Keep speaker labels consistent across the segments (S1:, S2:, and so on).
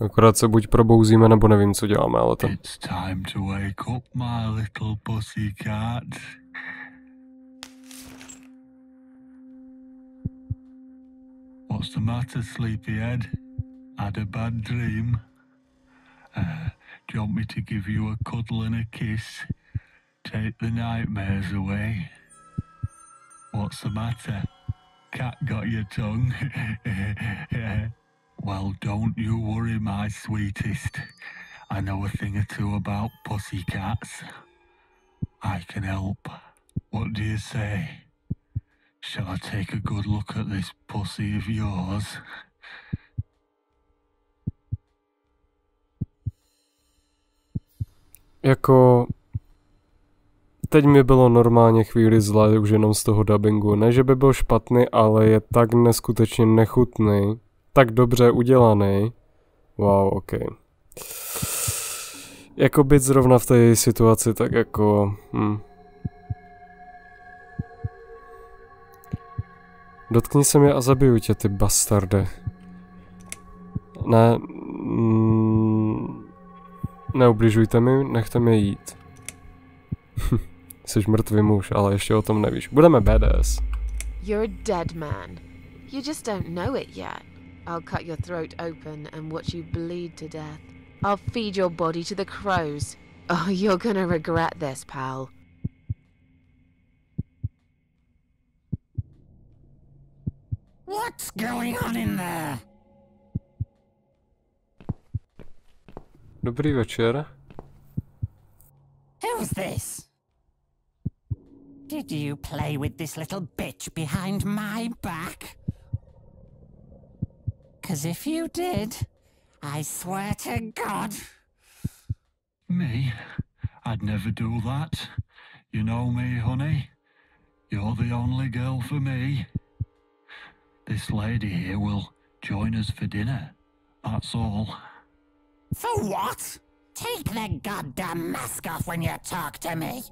S1: Akorát se buď probouzíme, nebo nevím, co děláme, ale tam...
S2: It's time to wake up, my little pussycat. What's the matter, sleepyhead? Had a bad dream? Do you want me to give you a cuddle and a kiss? Take the nightmares away? What's the matter? Cat got your tongue? Well, don't you worry, my sweetest. I know a thing or two about pussycats. I can help. What do you say? Shall I take a good look at this pussy of yours?
S1: Jako... Teď mi bylo normálně chvíli zle už jenom z toho dubbingu. Ne, že by byl špatný, ale je tak neskutečně nechutný. Tak dobře udělaný. Wow, ok. Jako být zrovna v té situaci, tak jako... Dotkni se mě a zabiju tě, ty bastarde. Ne... neubližujte mi, nechte mě jít. Jsi mrtvý muž, ale ještě o tom nevíš. Budeme badass.
S3: You're a dead man. You just don't know it yet. I'll cut your throat open and watch you bleed to death. I'll feed your body to the crows. Oh, you're gonna regret this, pal.
S4: What's going on in there?
S1: Dobrý večer.
S4: Who's this? Did you play with this little bitch behind my back? 'Cause if you did, I swear to God.
S2: Me? I'd never do that. You know me, honey. You're the only girl for me. This lady here will join us for dinner. That's all.
S4: For what? Take the goddamn mask off when you talk to me.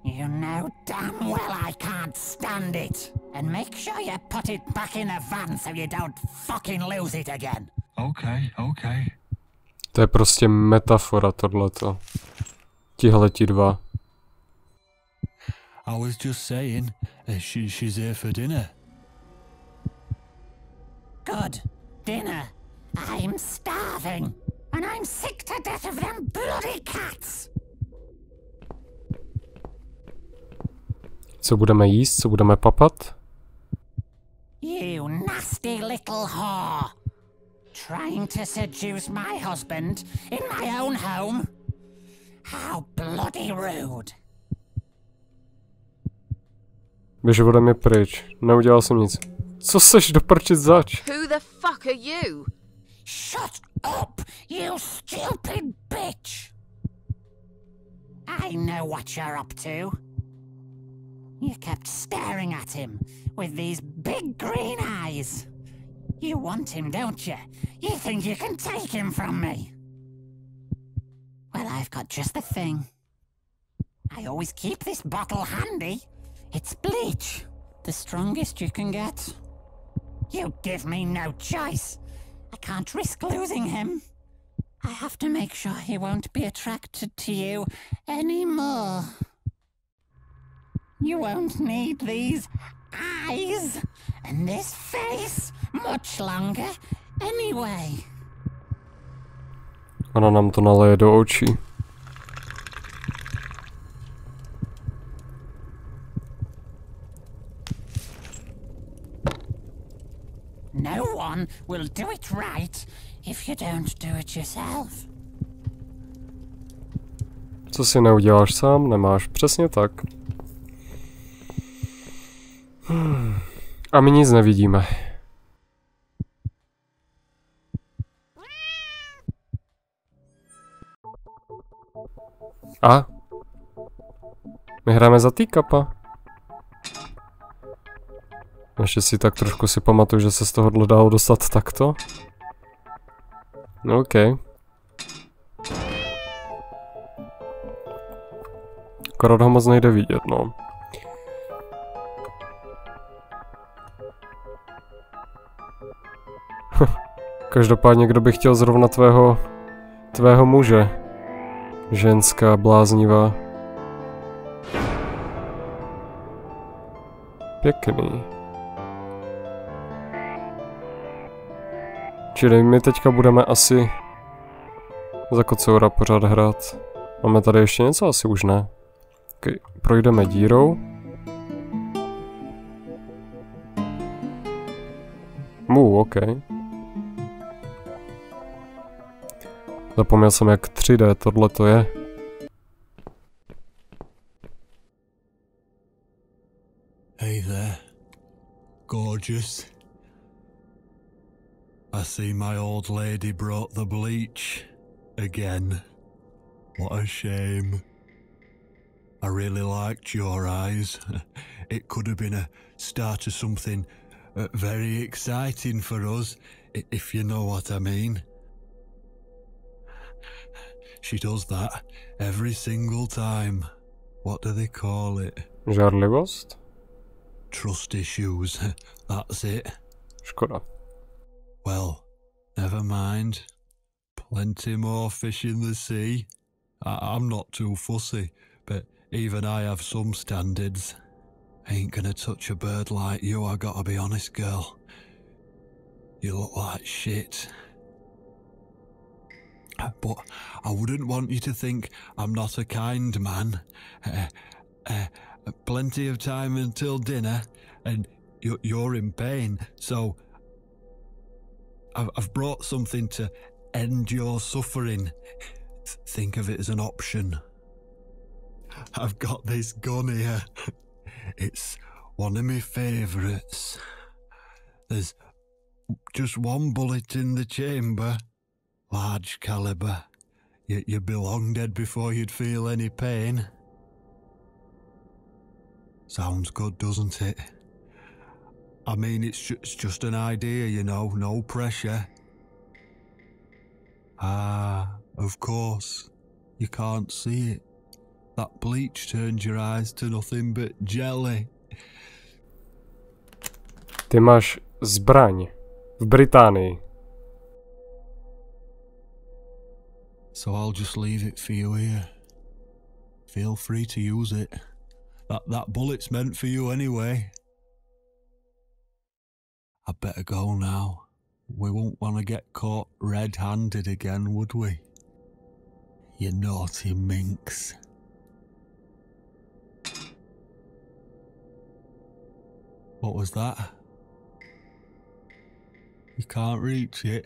S4: You know damn well I can't stand it. And make sure you put it back in the van so you don't fucking lose it again.
S2: Okay, okay.
S1: To je prostě metafora tohleto. Tihleti dva.
S2: I was just saying, she's here for dinner.
S4: Good. Dinner. I'm starving. And I'm sick to death of them bloody cats.
S1: Co budeme jíst? Co budeme papat?
S4: You nasty little whore. Trying to seduce my husband in my own home? How bloody rude.
S1: Běž ode mě pryč. Neudělal jsem nic. Co seš do prčic zač?
S3: Who the fuck are you?
S4: Shut up, you stupid bitch! I know what you're up to. You kept staring at him with these big green eyes. You want him, don't you? You think you can take him from me? Well, I've got just the thing. I always keep this bottle handy. It's bleach, the strongest you can get. You give me no choice. I can't risk losing him. I have to make sure he won't be attracted to you anymore. You won't need these eyes and this face much longer anyway.
S1: Ona nám to naleje do očí.
S4: No one will do it right if you don't do it yourself.
S1: Co si neuděláš sám, nemáš. Přesně tak. A my nic nevidíme. A? My hrajeme za týkapa. Ještě si tak trošku si pamatuju, že se z tohohle dalo dostat takto. No, OK. Akorát ho moc nejde vidět, no. Každopádně, kdo by chtěl zrovna tvého muže? Ženská, bláznivá. Pěkný. Čili my teďka budeme asi za kocoura pořád hrát. Máme tady ještě něco? Asi už ne. Okay. Projdeme dírou. OK. Zapomněl jsem, jak 3D tohle to je.
S2: Hey there, gorgeous. I see my old lady brought the bleach again. What a shame. I really liked your eyes. It could have been a start of something very exciting for us, if you know what I mean. She does that every single time. What do they call it?
S1: Žárlivost?
S2: Trust issues. That's it.
S1: Škoda.
S2: Well, never mind. Plenty more fish in the sea. I'm not too fussy, but even I have some standards. Ain't gonna touch a bird like you, I gotta be honest, girl. You look like shit. But I wouldn't want you to think I'm not a kind man. Plenty of time until dinner, and you're in pain, so I've brought something to end your suffering. Think of it as an option. I've got this gun here. It's one of my favourites. There's just one bullet in the chamber. Large caliber. You'd be long dead before you'd feel any pain. Sounds good, doesn't it? I mean, it's just an idea, you know, no pressure. Ah, of course. You can't see it. That bleach turned your eyes to nothing but jelly.
S1: Ty máš zbraň v Británii.
S2: So I'll just leave it for you here. Feel free to use it. That bullet's meant for you anyway. I'd better go now. We won't want to get caught red-handed again, would we? You naughty minx. What was that? You can't reach it?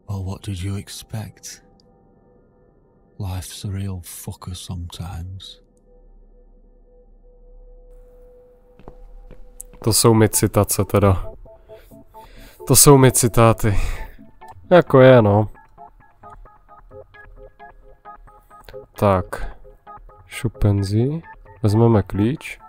S2: Well, what did you expect? Life's a real fucker sometimes.
S1: To jsou mi citace teda. To jsou mi citáty. Jako je, no. Tak. Šupenzí. Vezmeme klíč.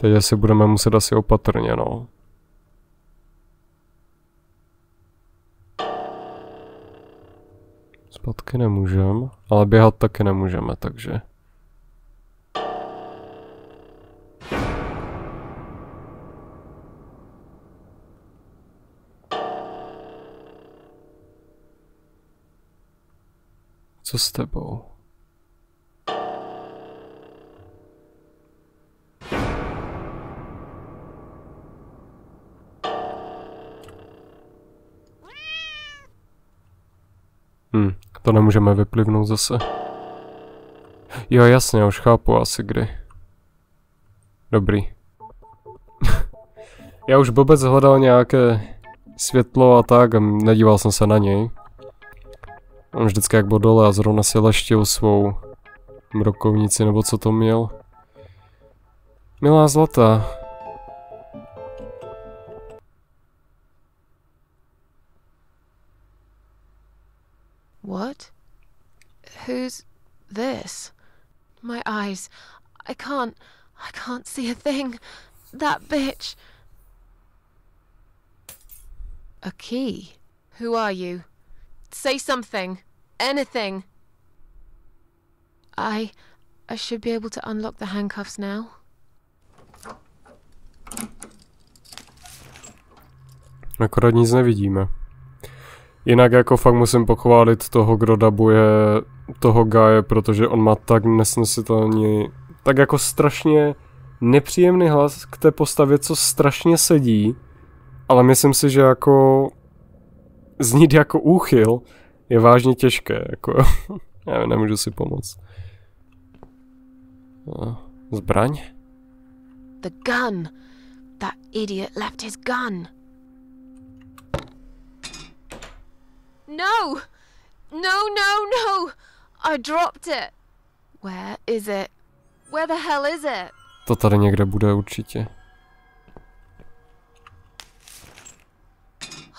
S1: Teď asi budeme muset asi opatrně, no. Zpátky nemůžeme, ale běhat taky nemůžeme, takže... Co s tebou? To nemůžeme vyplivnout zase. Jo, jasně, už chápu asi kdy. Dobrý. Já už vůbec hledal nějaké světlo a tak a nedíval jsem se na něj. On vždycky jak byl dole a zrovna si leštil svou mrokovnici, nebo co to měl. Milá zlatá.
S3: What? Who's this? My eyes. I can't see a thing. That bitch. A key. Who are you? Say something. Anything. I should be able to unlock the handcuffs now.
S1: Akorát nic nevidíme. Jinak jako fakt musím pochválit toho, kdo dabuje toho Gaje, protože on má tak nesnesitelný, tak jako strašně nepříjemný hlas k té postavě, co strašně sedí, ale myslím si, že jako znít jako úchyl je vážně těžké, jako já nemůžu si pomoct. Zbraň?
S3: The gun! That idiot left his gun! No! No! I dropped it! Where is it? Where the hell is it?
S1: To tady někde bude určitě.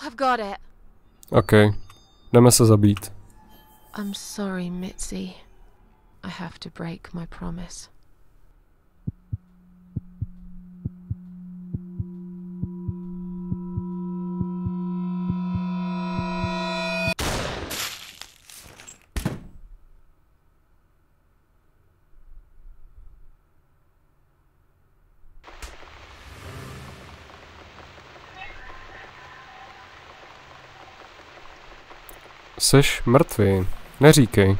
S3: I've got it.
S1: OK. Jdeme se zabít.
S3: I'm sorry, Mitzi. I have to break my promise.
S1: Seš mrtvý. Neříkej.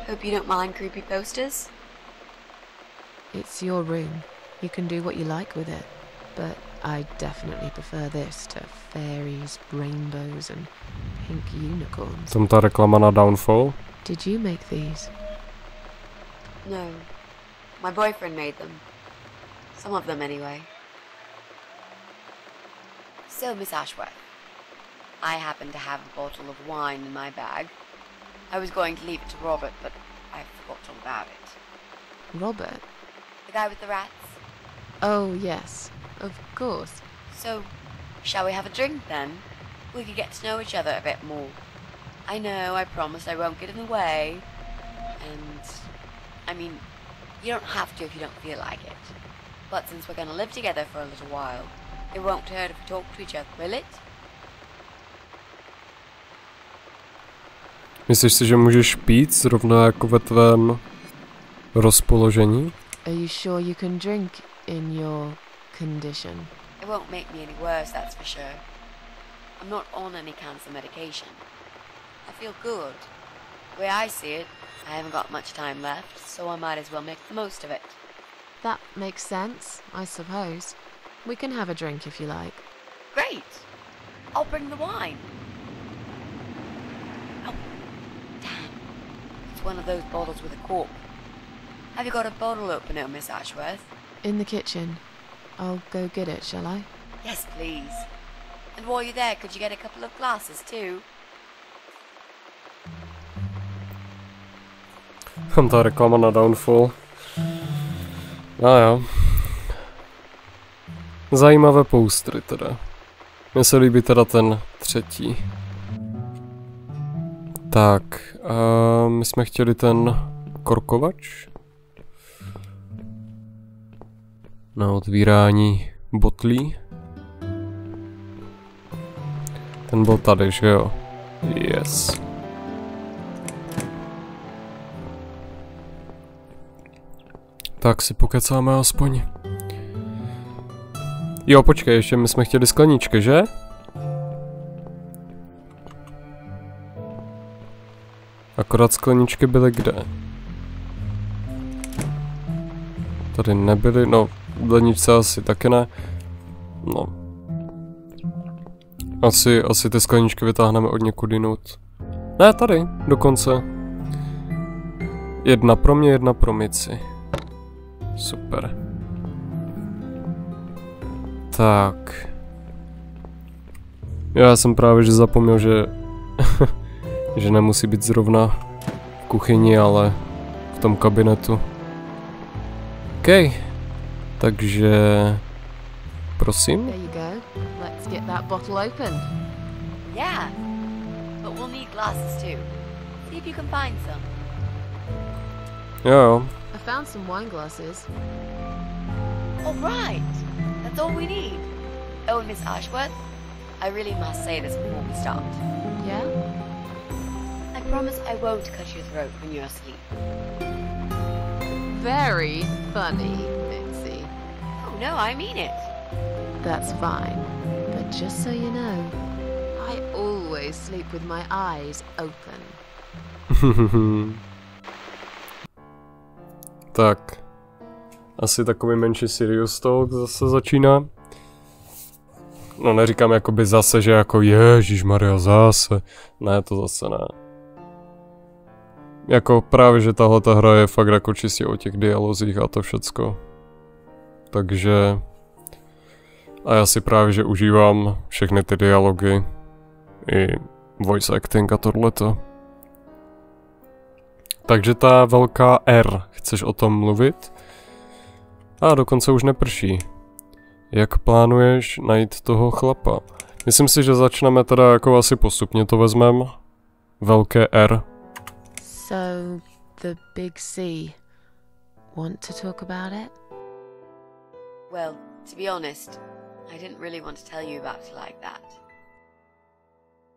S5: Hope you don't mind creepy posters.
S3: It's your room. You can do what you like with it. But I definitely prefer this to fairies, rainbows and pink unicorns.
S1: Tam ta reklama na Downfall.
S3: Did you make these?
S5: No. My boyfriend made them. Some of them, anyway. So, Miss Ashworth, I happen to have a bottle of wine in my bag. I was going to leave it to Robert, but I forgot all about it.
S3: Robert?
S5: The guy with the rats?
S3: Oh, yes. Of course.
S5: So, shall we have a drink, then? We could get to know each other a bit more. I know, I promise I won't get in the way. And, I mean, you don't have to if you don't feel like it. But since we're going to live together for a little while, it won't hurt if we talk to each other, will it?
S1: Myslíš si, že můžeš pít zrovna jako ve tvém rozpoložení?
S3: Are you sure you can drink in your condition?
S5: It won't make me any worse, that's for sure. I'm not on any cancer medication. I feel good. The way I see it, I haven't got much time left, so I might as well make the most of it.
S3: That makes sense, I suppose. We can have a drink if you like.
S5: Great! I'll bring the wine. Oh, damn. It's one of those bottles with a cork. Have you got a bottle opener, Miss Ashworth?
S3: In the kitchen. I'll go get it, shall I?
S5: Yes, please. And while you're there, could you get a couple of glasses too?
S1: Tam ta reklama na Downfall. No jo. Zajímavé poustry teda. Mně se líbí teda ten třetí. Tak, my jsme chtěli ten korkovač. Na otvírání botlí. Ten byl tady, že jo? Yes. Tak si pokecáme aspoň. Jo, počkej, ještě my jsme chtěli skleničky, že? Akorát skleničky byly kde? Tady nebyly, no, v ledničce asi taky ne. No. Asi ty skleničky vytáhneme od někud jinut. Ne, tady, dokonce. Jedna pro mě, jedna pro Mici. Super. Tak. Já jsem právě že zapomněl, že že nemusí být zrovna v kuchyni, ale v tom kabinetu. OK. Takže prosím.
S3: There you go. Let's get that bottle open.
S5: Yeah, but we'll need glasses too. See if you can find some.
S1: Jo.
S3: I found some wine glasses.
S5: All right. That's all we need. Oh, and Miss Ashworth, I really must say this before we start.
S3: Yeah?
S5: I promise I won't cut your throat when you're asleep.
S3: Very funny, Mitzi.
S5: Oh, no, I mean it.
S3: That's fine. But just so you know, I always sleep with my eyes open.
S1: Tak. Asi takový menší serious talk zase začíná. No neříkám jakoby zase, že jako ježišmarja zase. Ne, to zase ne. Jako právě, že tahleta hra je fakt jako čistě o těch dialozích a to všecko. Takže... A já si právě, že užívám všechny ty dialogy. I voice acting a tohleto. Takže ta velká R, chceš o tom mluvit? A dokonce už neprší. Jak plánuješ najít toho chlapa? Myslím si, že začneme teda jako asi postupně to vezmem. Velké R.
S3: So, the big C. Want to talk about it?
S5: Well, to be honest, I didn't really want to tell you about it like that.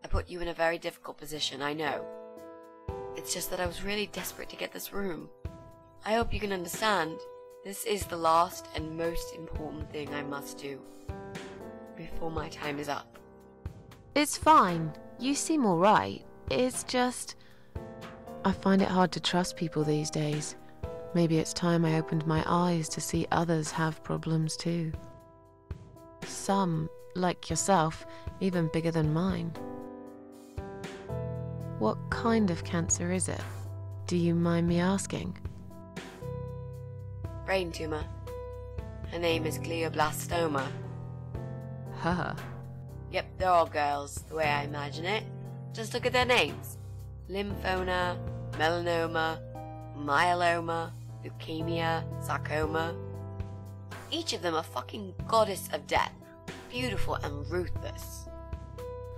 S5: I put you in a very difficult position, I know. It's just that I was really desperate to get this room. I hope you can understand. This is the last and most important thing I must do before my time is up.
S3: It's fine. You seem alright. It's just... I find it hard to trust people these days. Maybe it's time I opened my eyes to see others have problems too. Some, like yourself, even bigger than mine. What kind of cancer is it? Do you mind me asking?
S5: Brain tumor. Her name is glioblastoma.
S3: Haha.
S5: Yep, they're all girls, the way I imagine it. Just look at their names. Lymphoma, melanoma, myeloma, leukemia, sarcoma. Each of them a fucking goddess of death. Beautiful and ruthless.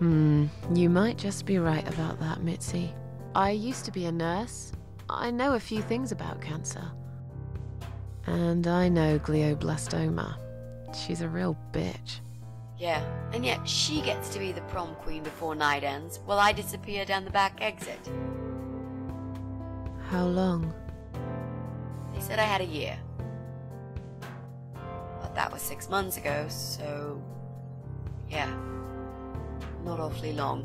S3: You might just be right about that, Mitzi. I used to be a nurse. I know a few things about cancer. And I know glioblastoma. She's a real bitch.
S5: Yeah, and yet she gets to be the prom queen before night ends, while I disappear down the back exit.
S3: How long?
S5: They said I had a year. But that was 6 months ago, so... yeah. Not awfully long.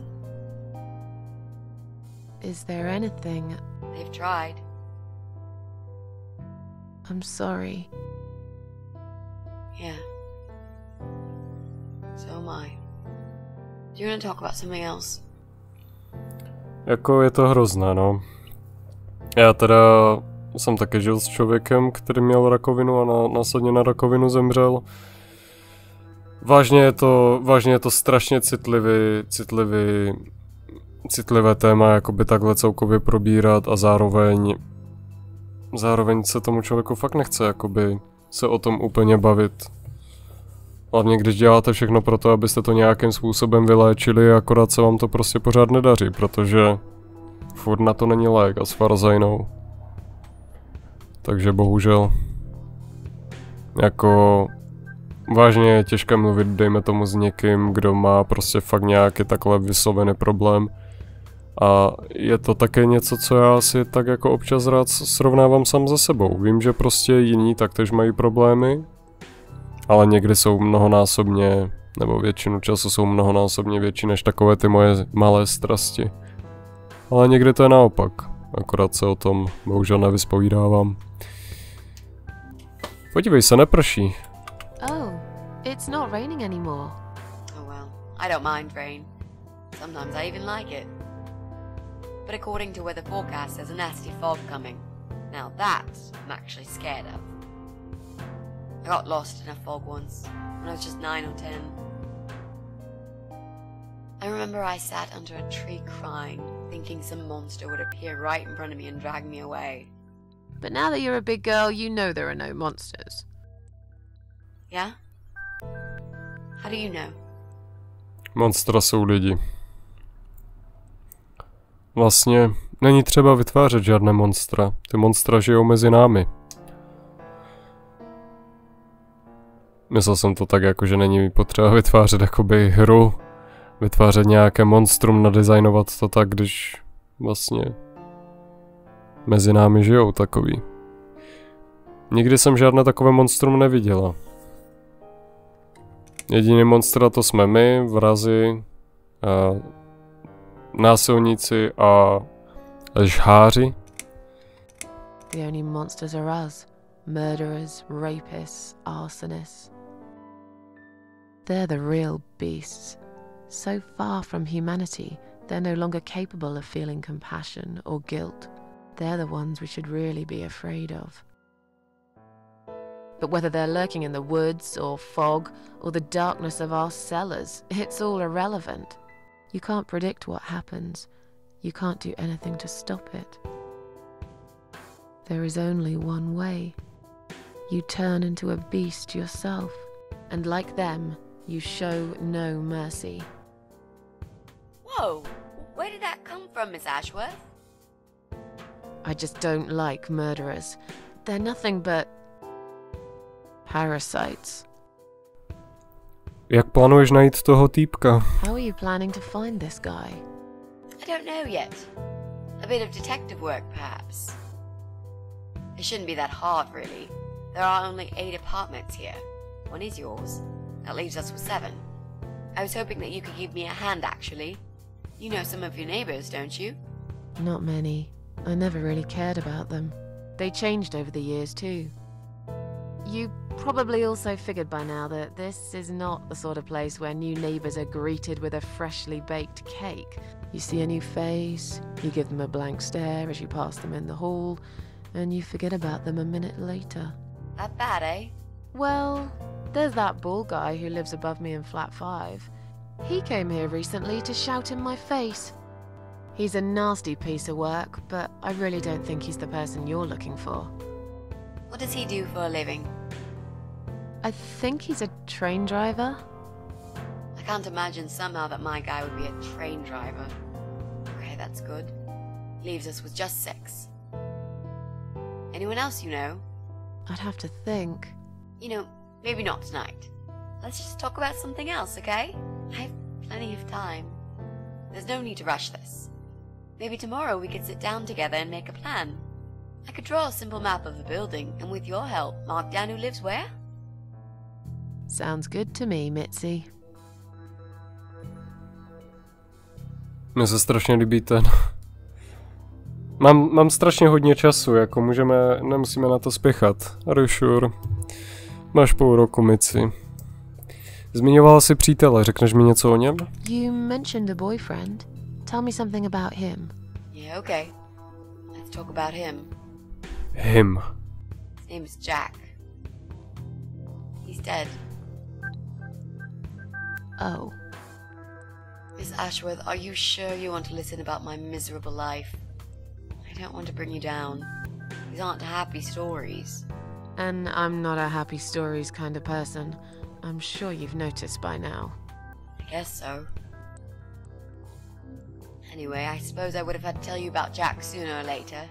S3: Is there anything...
S5: They've tried.
S3: I'm sorry.
S5: Yeah. So am I. Do you want to talk about something else?
S1: Jako je to hrozné, no. Já teda jsem taky žil s člověkem, který měl rakovinu a následně na rakovinu zemřel. Vážně je to strašně citlivé téma, jakoby takhle celkově probírat a zároveň se tomu člověku fakt nechce jakoby se o tom úplně bavit. Hlavně když děláte všechno pro to, abyste to nějakým způsobem vyléčili, akorát se vám to prostě pořád nedaří, protože furt na to není lék as far as I know. Takže bohužel. Jako... Vážně je těžké mluvit, dejme tomu, s někým, kdo má prostě fakt nějaký takhle vyslovený problém. A je to také něco, co já si tak jako občas rád srovnávám sám se sebou. Vím, že prostě jiní taktéž mají problémy, ale někdy jsou mnohonásobně, nebo většinu času jsou mnohonásobně větší než takové ty moje malé strasti. Ale někdy to je naopak, akorát se o tom bohužel nevyspovídávám. Podívej se, neprší.
S3: Oh, it's not raining anymore.
S5: Oh well, I don't mind rain. Sometimes I even like it. But according to weather forecast, there's a nasty fog coming. Now that I'm actually scared of. I got lost in a fog once, when I was just 9 or 10. I remember I sat under a tree crying, thinking some monster would appear right in front of me and drag me away.
S3: But now that you're a big girl, you know there are no monsters.
S5: Yeah? How do you know?
S1: Monstra jsou lidi. Vlastně Není třeba vytvářet žádné monstra. Ty monstra žijou mezi námi. Myslel jsem to tak, jako že není potřeba vytvářet jakoby hru. Vytvářet nějaké monstrum, nadizajnovat to tak, když vlastně mezi námi žijou takový. Nikdy jsem žádné takové monstrum neviděla. Jediný monstra to jsme my, vrazi, násilníci a žháři.
S3: The only monsters are us. Murderers, rapists, arsonists. They're the real beasts. So far from humanity, they're no longer capable of feeling compassion or guilt. They're the ones we should really be afraid of. But whether they're lurking in the woods or fog or the darkness of our cellars, it's all irrelevant. You can't predict what happens. You can't do anything to stop it. There is only one way. You turn into a beast yourself, and like them, you show no mercy.
S5: Whoa! Where did that come from, Miss Ashworth?
S3: I just don't like murderers. They're nothing but parasites.
S1: Jak plánuješ najít toho týpka?
S3: How are you planning to find this guy?
S5: I don't know yet. A bit of detective work, perhaps. It shouldn't be that hard, really. There are only 8 apartments here. One is yours. That leaves us with 7. I was hoping that you could give me a hand, actually. You know some of your neighbors, don't you?
S3: Not many. I never really cared about them. They changed over the years, too. You probably also figured by now that this is not the sort of place where new neighbors are greeted with a freshly baked cake. You see a new face, you give them a blank stare as you pass them in the hall, and you forget about them a minute later.
S5: That bad, eh?
S3: Well, there's that ball guy who lives above me in flat 5. He came here recently to shout in my face. He's a nasty piece of work, but I really don't think he's the person you're looking for.
S5: What does he do for a living?
S3: I think he's a train driver.
S5: I can't imagine somehow that my guy would be a train driver. Okay, that's good. Leaves us with just 6. Anyone else you know?
S3: I'd have to think.
S5: You know, maybe not tonight. Let's just talk about something else, okay? I have plenty of time. There's no need to rush this. Maybe tomorrow we could sit down together and make a plan. I could draw a simple map of the building, and with your help, mark down who lives where.
S3: Sounds good to me, Mitzi.
S1: Mně se strašně líbí ten. Mám strašně hodně času, jako nemusíme na to spěchat. Are sure? Máš půl roku, Mici. Zmiňovala jsi přítele, řekneš mi něco o něm?
S3: You mentioned a boyfriend. Tell me something about him.
S5: Yeah, okay. Let's talk about him.
S1: Him.
S5: His name is Jack. He's dead.
S3: Oh.
S5: Miss Ashworth, are you sure you want to listen about my miserable life? I don't want to bring you down. These aren't happy stories.
S3: And I'm not a happy stories kind of person. I'm sure you've noticed by now.
S5: I guess so. Anyway, I suppose I would have had to tell you about Jack sooner or later.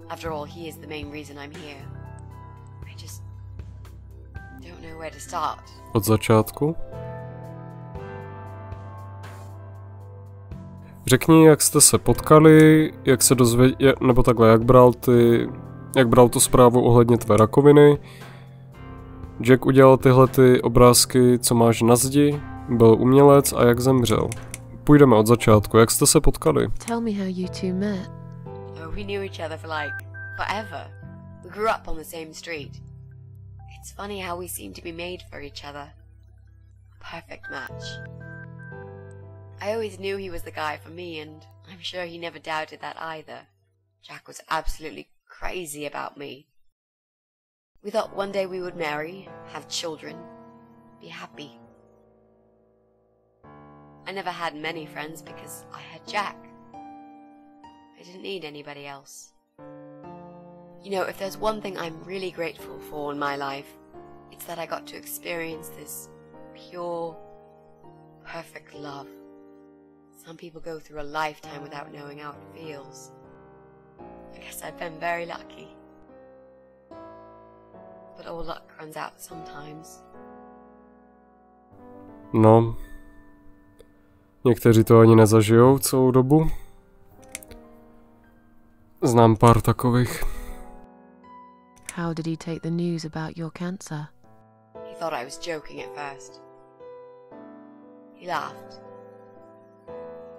S5: After all, he is the main reason I'm here. I just don't know where to start.
S1: Od začátku? Řekni, jak jste se potkali, jak se nebo takhle, jak bral tu zprávu ohledně tvé rakoviny. Jack udělal tyhle ty obrázky, co máš na zdi, byl umělec a jak zemřel. Půjdeme od začátku, jak jste se potkali?
S3: Tell me how you two met.
S5: Oh, we knew each other for like forever. We grew up on the same street. It's funny how we seem to be made for each other. A perfect match. I always knew he was the guy for me, and I'm sure he never doubted that either. Jack was absolutely crazy about me. We thought one day we would marry, have children, be happy. I never had many friends because I had Jack. I didn't need anybody else. You know, if there's one thing I'm really grateful for in my life, it's that I got to experience this pure, perfect love. Some people go through a lifetime without knowing how it feels. guess I've been very lucky. But all luck runs out sometimes.
S1: No, někteří to ani nezažijou celou dobu. Znám pár takových.
S3: How did he take the news about your cancer?
S5: He thought I was joking at first. He laughed.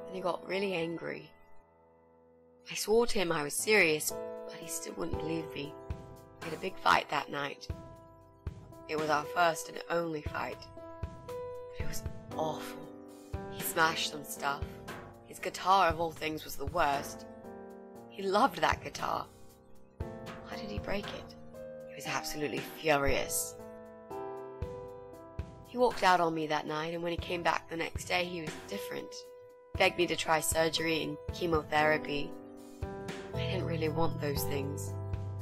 S5: And he got really angry. I swore to him I was serious, but he still wouldn't believe me. We had a big fight that night. It was our first and only fight. But it was awful. He smashed some stuff. His guitar, of all things, was the worst. He loved that guitar. Why did he break it? He was absolutely furious. He walked out on me that night, and when he came back the next day, he was different. Begged me to try surgery and chemotherapy. I didn't really want those things,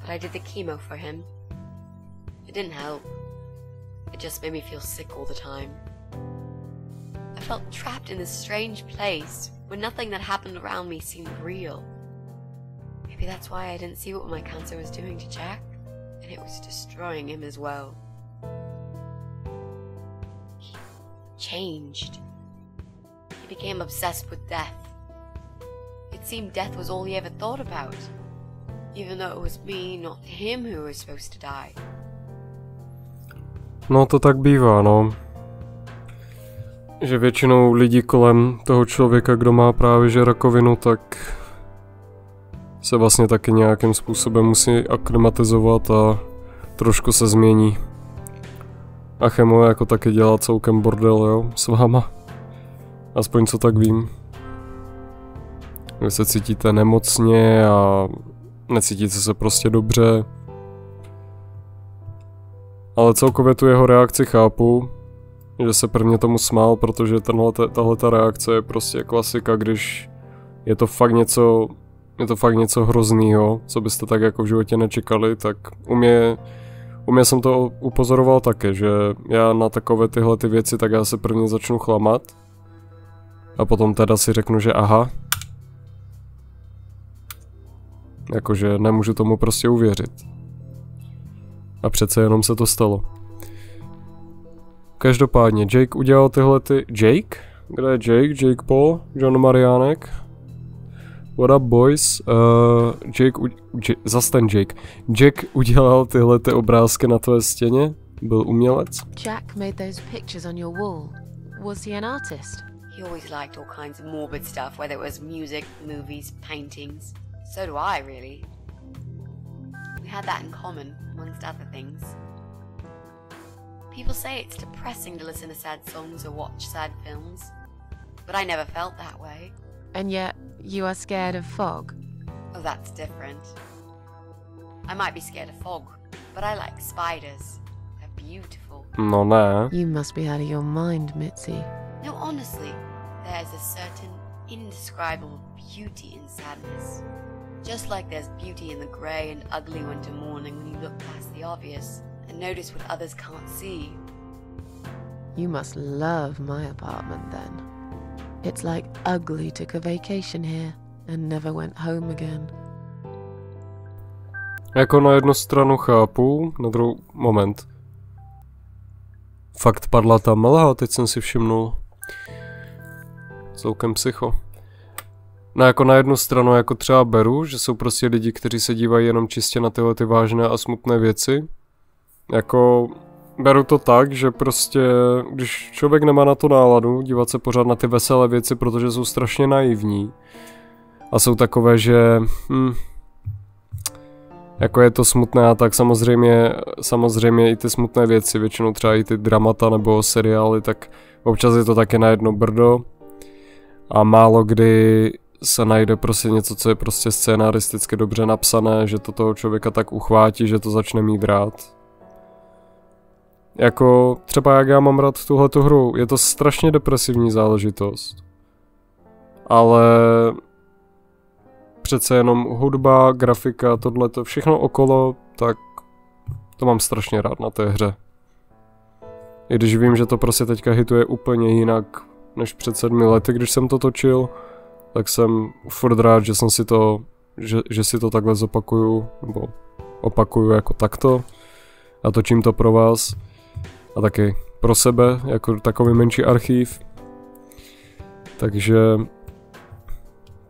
S5: but I did the chemo for him. It didn't help. It just made me feel sick all the time. I felt trapped in this strange place where nothing that happened around me seemed real. Maybe that's why I didn't see what my cancer was doing to Jack, and it was destroying him as well. He changed. He became obsessed with death. It seemed death was all he ever thought about, even though it was me, not him, who was supposed to die.
S1: No to tak bývá, no. Že většinou lidí kolem toho člověka, kdo má právě že rakovinu, tak se vlastně taky nějakým způsobem musí aklimatizovat a trošku se změní. A chemo jako taky dělá celkem bordel, jo, s váma. Aspoň co tak vím. Vy se cítíte nemocně a necítíte se prostě dobře. Ale celkově tu jeho reakci chápu, že se prvně tomu smál, protože tahleta reakce je prostě klasika, když je to fakt něco hroznýho, co byste tak jako v životě nečekali, tak u mě jsem to upozoroval taky, že já na takové tyhle ty věci, tak já se prvně začnu chlamat a potom teda si řeknu, že aha, jakože nemůžu tomu prostě uvěřit. A přece jenom se to stalo. Každopádně Jake udělal tyhle ty... Jake? Kde je Jake? Jake Paul? John Mariánek? What up boys? Zas ten Jake. Jack udělal tyhle ty obrázky na tvé stěně? Byl umělec?
S3: Jack made those pictures on your wall. Was he an artist?
S5: He always liked all kinds of morbid stuff, whether it was music, movies, paintings. So do I, really. We had that in common, amongst other things. People say it's depressing to listen to sad songs or watch sad films, but I never felt that way.
S3: And yet, you are scared of fog?
S5: Oh, that's different. I might be scared of fog, but I like spiders. They're beautiful.
S1: No ne.
S3: You must be out of your mind, Mitzi.
S5: No, honestly, there's a certain indescribable beauty in sadness. Just like there's beauty in the grey and ugly winter morning when you look past the obvious and notice what others can't see.
S3: You must love my apartment then. It's like Ugly took a vacation here and never went home again.
S1: Jako na jednu stranu chápu, na druhou... Moment. Fakt padla ta mlha, teď jsem si všimnul. Celkem psycho. No jako na jednu stranu jako třeba beru, že jsou prostě lidi, kteří se dívají jenom čistě na tyhle ty vážné a smutné věci. Jako beru to tak, že prostě když člověk nemá na to náladu dívat se pořád na ty veselé věci, protože jsou strašně naivní. A jsou takové, že jako je to smutné a tak samozřejmě i ty smutné věci, většinou třeba i ty dramata nebo seriály, tak občas je to taky na jedno brdo. A málo kdy se najde prostě něco, co je prostě scénaristicky dobře napsané, že to toho člověka tak uchvátí, že to začne mít rád. Jako třeba jak já mám rád tuhletu hru, je to strašně depresivní záležitost. Ale přece jenom hudba, grafika, tohleto, všechno okolo, tak to mám strašně rád na té hře. I když vím, že to prostě teďka hituje úplně jinak než před 7 lety, když jsem to točil, tak jsem furt rád, že jsem si to že si to takhle zopakuju, nebo opakuju jako takto a točím to pro vás a taky pro sebe, jako takový menší archív.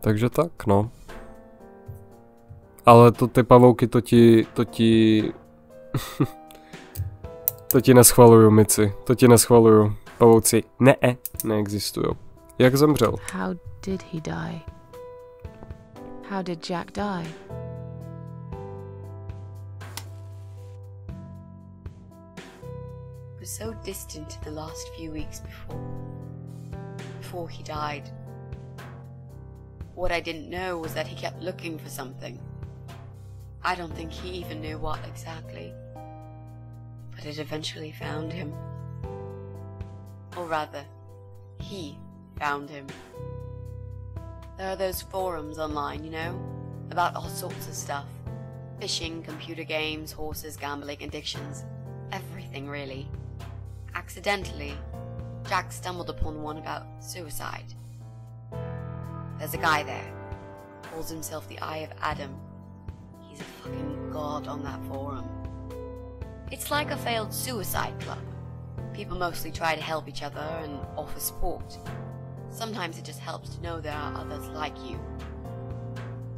S1: Takže tak, no. Ale ty pavouky, to ti neschvaluju, Mici, to ti neschvaluju. Pavouci, neexistují. Jak zemřel?
S3: How did he die? How did Jack die?
S5: It was so distant in the last few weeks before he died. What I didn't know was that he kept looking for something. I don't think he even knew what exactly. But it eventually found him. Or rather, he found him. There are those forums online, you know, about all sorts of stuff. Fishing, computer games, horses, gambling, addictions. Everything, really. Accidentally, Jack stumbled upon one about suicide. There's a guy there, calls himself the Eye of Adam. He's a fucking god on that forum. It's like a failed suicide club. People mostly try to help each other and offer support. Sometimes it just helps to know there are others like you.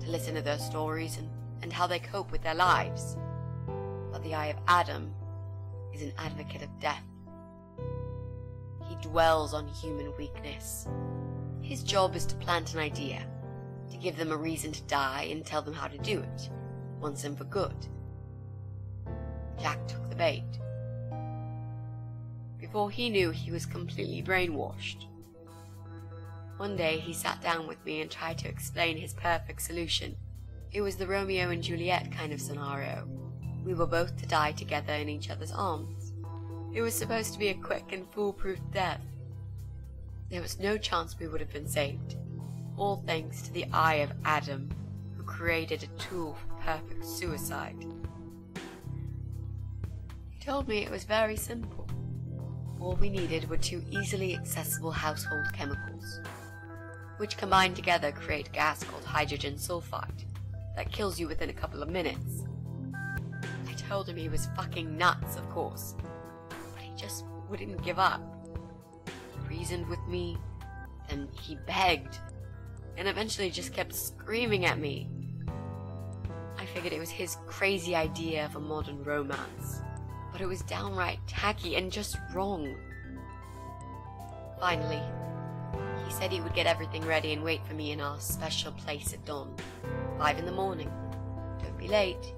S5: To listen to their stories and how they cope with their lives. But the Eye of Adam is an advocate of death. He dwells on human weakness. His job is to plant an idea, to give them a reason to die and tell them how to do it, once and for good. Jack took the bait. Before he knew, he was completely brainwashed. One day he sat down with me and tried to explain his perfect solution. It was the Romeo and Juliet kind of scenario. We were both to die together in each other's arms. It was supposed to be a quick and foolproof death. There was no chance we would have been saved. All thanks to the Eye of Adam, who created a tool for perfect suicide. He told me it was very simple. All we needed were 2 easily accessible household chemicals, which combined together create a gas called hydrogen sulfide that kills you within a couple of minutes. I told him he was fucking nuts, of course, but he just wouldn't give up. He reasoned with me, then he begged, and eventually just kept screaming at me. I figured it was his crazy idea of a modern romance, but it was downright tacky and just wrong. Finally, he said he would get everything ready and wait for me in our special place at dawn, 5 in the morning. Don't be late.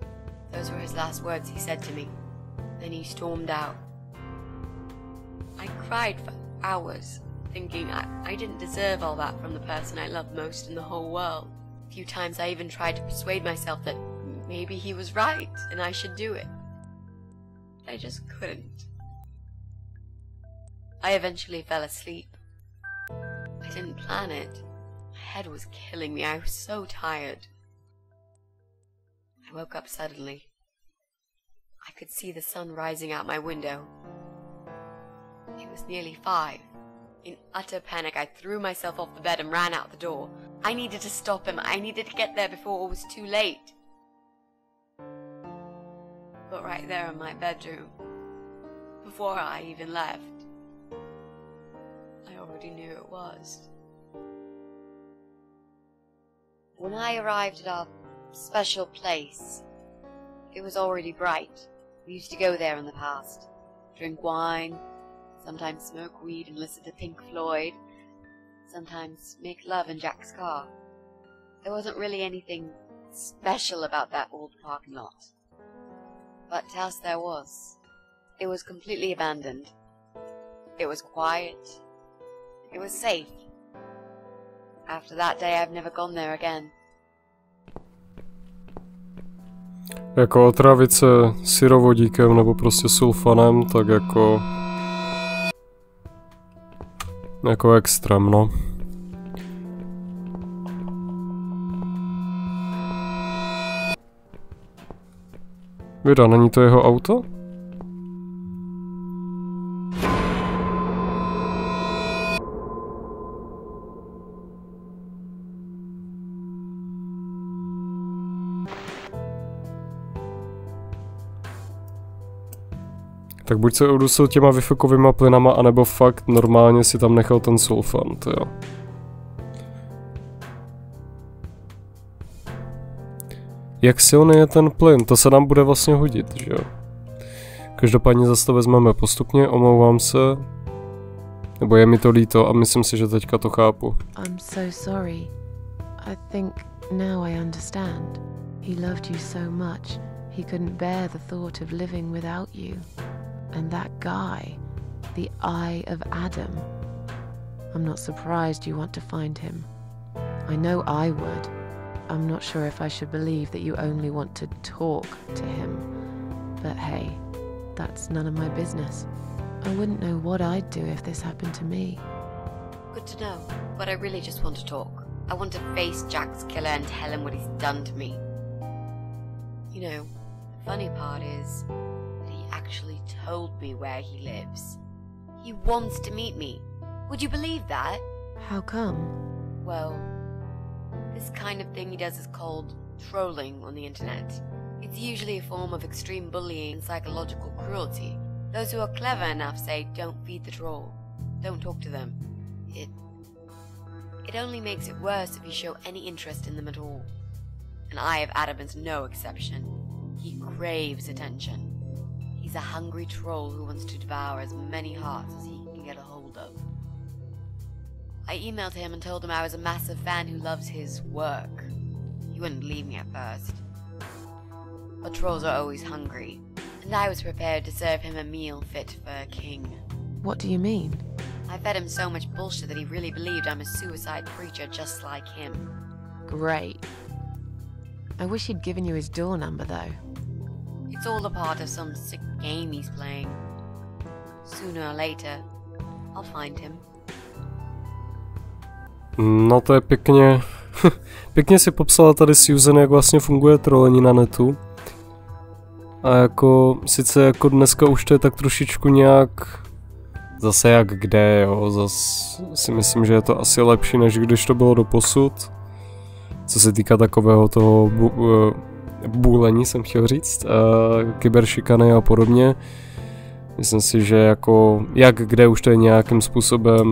S5: Those were his last words he said to me. Then he stormed out. I cried for hours, thinking I didn't deserve all that from the person I loved most in the whole world. A few times I even tried to persuade myself that maybe he was right and I should do it. I just couldn't. I eventually fell asleep. I didn't plan it. My head was killing me. I was so tired. I woke up suddenly. I could see the sun rising out my window. It was nearly 5. In utter panic, I threw myself off the bed and ran out the door. I needed to stop him. I needed to get there before it was too late. But right there in my bedroom, before I even left, I already knew it was. When I arrived at our special place, it was already bright. We used to go there in the past, drink wine, sometimes smoke weed and listen to Pink Floyd, sometimes make love in Jack's car. There wasn't really anything special about that old parking lot. But to us there was. It was completely abandoned. It was quiet. It was safe. After that day I've never gone there again.
S1: Jako otravit se syrovodíkem nebo prostě sulfanem, tak jako extrém, no. Vida, není to jeho auto? Tak buď se udusil těma vyfukovýma plynama, anebo fakt normálně si tam nechal ten sulfant, jo. Jak silný je ten plyn? To se nám bude vlastně hodit, že jo? Každopádně zase to vezmeme postupně, omlouvám se. Nebo je mi to líto a myslím si, že teďka to chápu.
S3: I'm so sorry. I think now I understand. He loved you so much, he couldn't bear the thought of living without you. And that guy, the Eye of Adam. I'm not surprised you want to find him. I know I would. I'm not sure if I should believe that you only want to talk to him. But hey, that's none of my business. I wouldn't know what I'd do if this happened to me.
S5: Good to know, but I really just want to talk. I want to face Jack's killer and tell him what he's done to me. You know, the funny part is that he actually told me where he lives. He wants to meet me. Would you believe that?
S3: How come?
S5: Well, this kind of thing he does is called trolling on the internet. It's usually a form of extreme bullying and psychological cruelty. Those who are clever enough say don't feed the troll. Don't talk to them. It only makes it worse if you show any interest in them at all. And Eye of Adam is no exception. He craves attention. He's a hungry troll who wants to devour as many hearts as he can get a hold of. I emailed him and told him I was a massive fan who loves his work. He wouldn't believe me at first. But trolls are always hungry, and I was prepared to serve him a meal fit for a king.
S3: What do you mean?
S5: I fed him so much bullshit that he really believed I'm a suicide preacher just like him.
S3: Great. I wish he'd given you his door number, though.
S5: It's all a part of some sick game he's playing. Sooner or later, I'll find him.
S1: No to je pěkně... pěkně si popsala tady Susan, jak vlastně funguje trolení na netu. A jako, sice jako dneska už to je tak trošičku nějak... Zase jak kde, jo, zase si myslím, že je to asi lepší, než když to bylo doposud. Co se týká takového toho bůlení, jsem chtěl říct, kyberšikany a podobně. Myslím si, že jako, jak kde už to je nějakým způsobem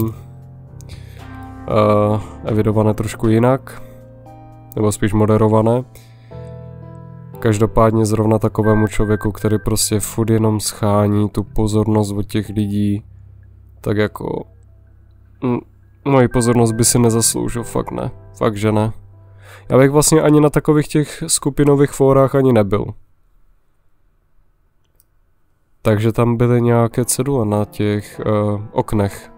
S1: evidované trošku jinak, nebo spíš moderované. Každopádně zrovna takovému člověku, který prostě furt jenom schání tu pozornost od těch lidí, tak jako moji pozornost by si nezasloužil, fakt ne, fakt že ne. Já bych vlastně ani na takových těch skupinových fórách ani nebyl. Takže tam byly nějaké cedule na těch oknech.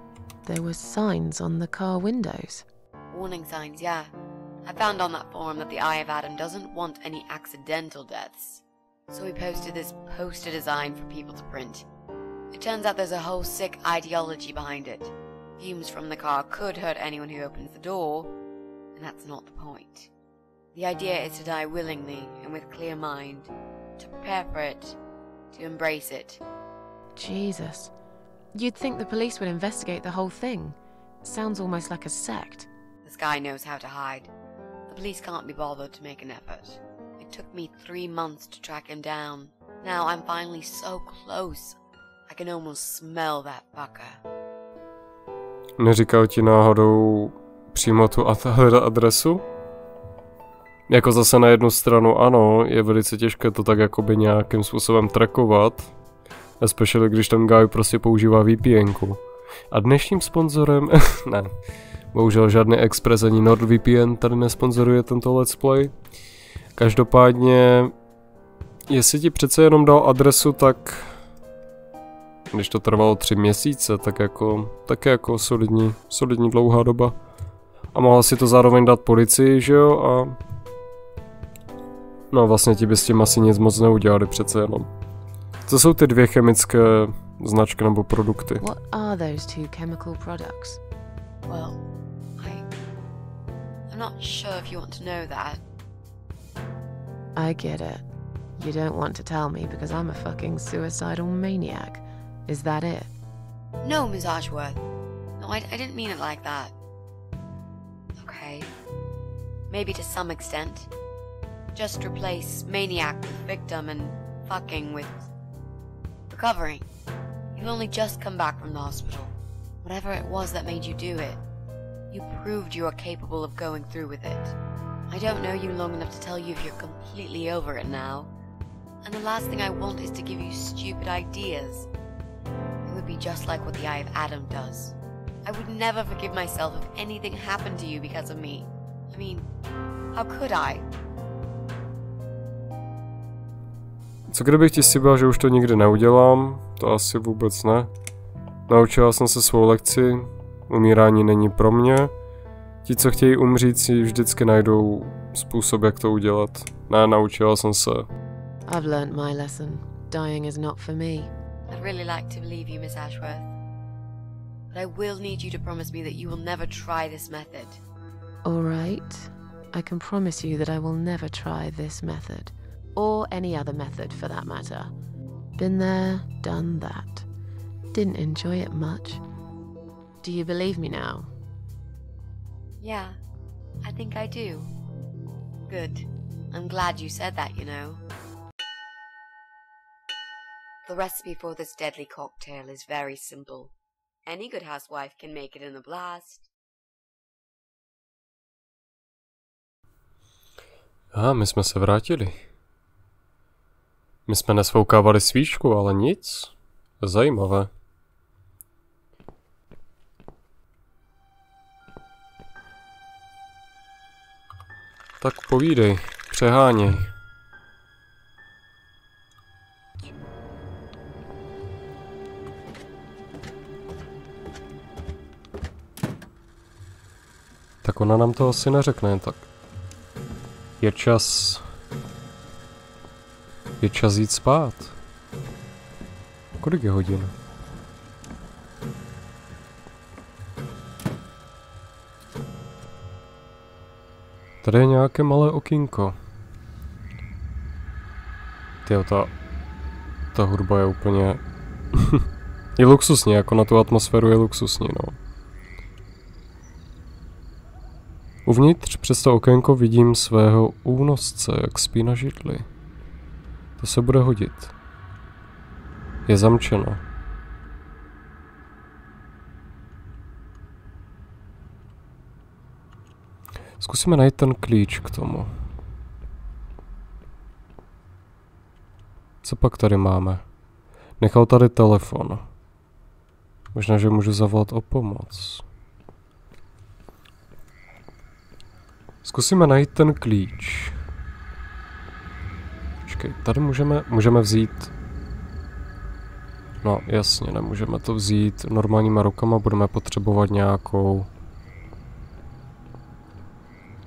S3: There were signs on the car windows.
S5: Warning signs, yeah. I found on that forum that the Eye of Adam doesn't want any accidental deaths. So we posted this poster design for people to print. It turns out there's a whole sick ideology behind it. Fumes from the car could hurt anyone who opens the door, and that's not the point. The idea is to die willingly and with clear mind, to prepare for it, to embrace it.
S3: Jesus. You'd think the police would investigate the whole thing. Sounds almost like a sect.
S5: This guy knows how to hide. The police can't be bothered to make an effort. It took me 3 months to track him down. Now I'm finally so close. I can almost smell that fucker.
S1: Neříkal ti náhodou přímo tu adresu? Jako zase na jednu stranu ano, je velice těžké to tak jakoby nějakým způsobem trackovat. Especially když ten guy prostě používá VPNku. A dnešním sponzorem, ne, bohužel žádný Express ani NordVPN tady nesponzoruje tento let's play. Každopádně, jestli ti přece jenom dal adresu, tak když to trvalo 3 měsíce, tak jako solidní dlouhá doba. A mohl si to zároveň dát policii, že jo, a no vlastně ti by s tím asi nic moc neudělali přece jenom. Co jsou ty 2 chemické značky nebo produkty?
S3: What are those 2 chemical products?
S5: Well, I'm not sure if you want to know that.
S3: I get it. You don't want to tell me because I'm a fucking suicidal maniac. Is that it?
S5: No, Ms. Ashworth. No, I didn't mean it like that. Okay. Maybe to some extent. Just replace maniac with victim and fucking with recovering. You've only just come back from the hospital. Whatever it was that made you do it, you proved you are capable of going through with it. I don't know you long enough to tell you if you're completely over it now. And the last thing I want is to give you stupid ideas. It would be just like what the Eye of Adam does. I would never forgive myself if anything happened to you because of me. I mean, how could I?
S1: Co kdybych ti slíbil, že už to nikdy neudělám? To asi vůbec ne. Naučila jsem se svou lekci. Umírání není pro mě. Ti, co chtějí umřít, si vždycky najdou způsob, jak to udělat. Ne, naučila jsem se.
S3: I've learnt my lesson. Dying is not for me.
S5: I'd really like to believe you, Miss Ashworth. But I will need you to promise me that you will never try this method.
S3: All right. I can promise you that I will never try this method. Or any other method for that matter. Been there, done that. Didn't enjoy it much. Do you believe me now?
S5: Yeah, I think I do. Good. I'm glad you said that, you know. The recipe for this deadly cocktail is very simple. Any good housewife can make it in a blast.
S1: My jsme se vrátili. My jsme nesfoukávali svíčku, ale nic. Zajímavé. Tak povídej, přeháněj. Tak ona nám to asi neřekne, tak je čas jít spát. Kolik je hodin? Tady je nějaké malé okýnko. Tyjo, ta hudba je úplně... je luxusní, jako na tu atmosféru je luxusní, no. Uvnitř přes to okénko vidím svého únosce, jak spí na židli. To se bude hodit. Je zamčeno. Zkusíme najít ten klíč k tomu. Co pak tady máme? Nechal tady telefon. Možná, že můžu zavolat o pomoc. Zkusíme najít ten klíč. Počkej, tady můžeme vzít... No, jasně, nemůžeme to vzít normálníma rukama, budeme potřebovat nějakou...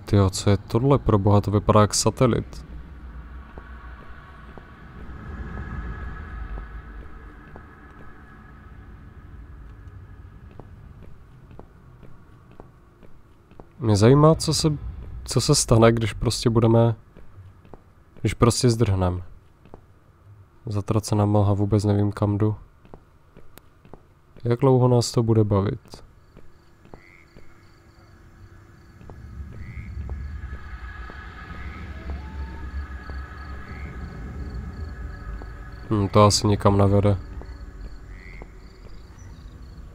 S1: Tyjo, co je tohle pro boha? To vypadá jak satelit. Mě zajímá, co se stane, když prostě když prostě zdrhneme. Zatracená mlha, vůbec nevím, kam jdu. Jak dlouho nás to bude bavit? To asi nikam nevede.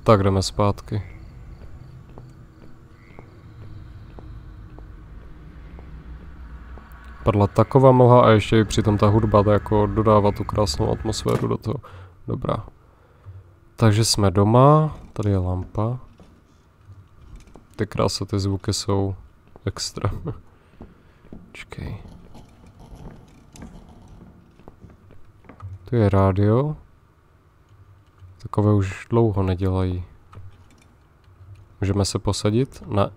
S1: Tak jdeme zpátky. Padla taková mlha a ještě i přitom ta hudba to jako dodává tu krásnou atmosféru do toho. Dobrá. Takže jsme doma, tady je lampa. Ty krásy, ty zvuky jsou extra. Počkej. Tu je rádio. Takové už dlouho nedělají. Můžeme se posadit? Ne.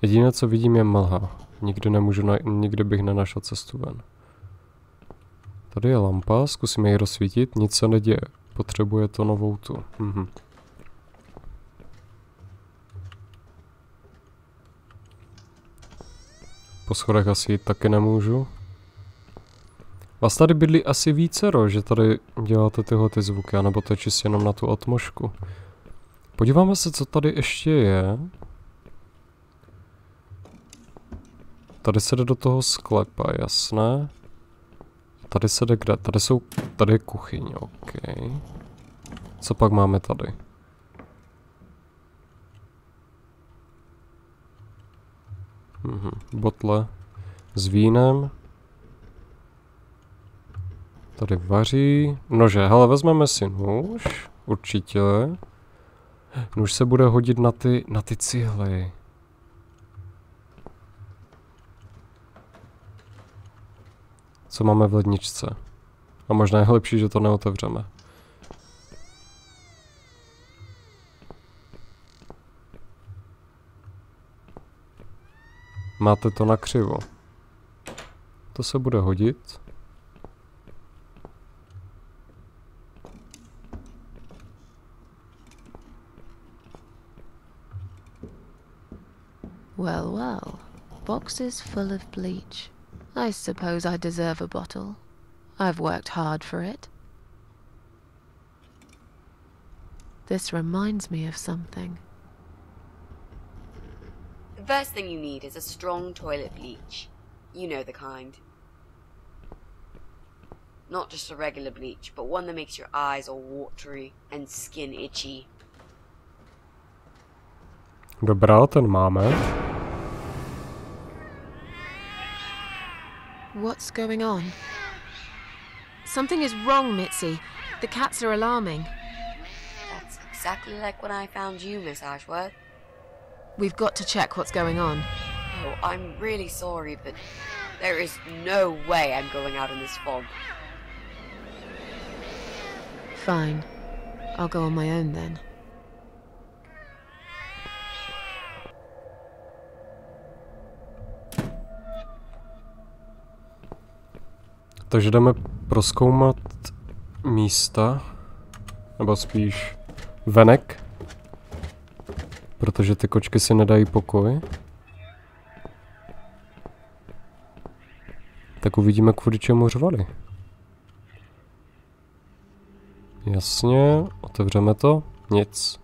S1: Jediné, co vidím, je mlha. Nikdy bych nenašel cestu ven. Tady je lampa, zkusíme ji rozsvítit, nic se neděje. Potřebuje to novou tu. Po schodech asi jít taky nemůžu. Vás tady bydlí asi vícero, že tady děláte tyhle ty zvuky, anebo to je čistě jenom na tu atmosféru. Podíváme se, co tady ještě je. Tady se jde do toho sklepa, jasné. Tady se jde kde? Tady je kuchyň, ok. Co pak máme tady? Botle s vínem. Tady vaří. Nože, hele, vezmeme si nůž. Určitě. Nůž se bude hodit na ty cihly. Co máme v ledničce? A možná je lepší, že to neotevřeme. Máte to nakřivo. To se bude hodit.
S3: Well, well. Boxes full of bleach. I suppose I deserve a bottle. I've worked hard for it. This reminds me of something.
S5: The first thing you need is a strong toilet bleach. You know the kind. Not just a regular bleach, but one that makes your eyes all watery and skin itchy.
S1: Dobrá, ten máme.
S3: What's going on? Something is wrong, Mitzi. The cats are alarming.
S5: That's exactly like when I found you, Miss Ashworth.
S3: We've got to check what's going on.
S5: Oh, I'm really sorry, but there is no way I'm going out in this fog.
S3: Fine. I'll go on my own then.
S1: Takže jdeme prozkoumat místa, nebo spíš venek, protože ty kočky si nedají pokoj. Tak uvidíme, kvůli čemu řvali. Jasně, otevřeme to. Nic.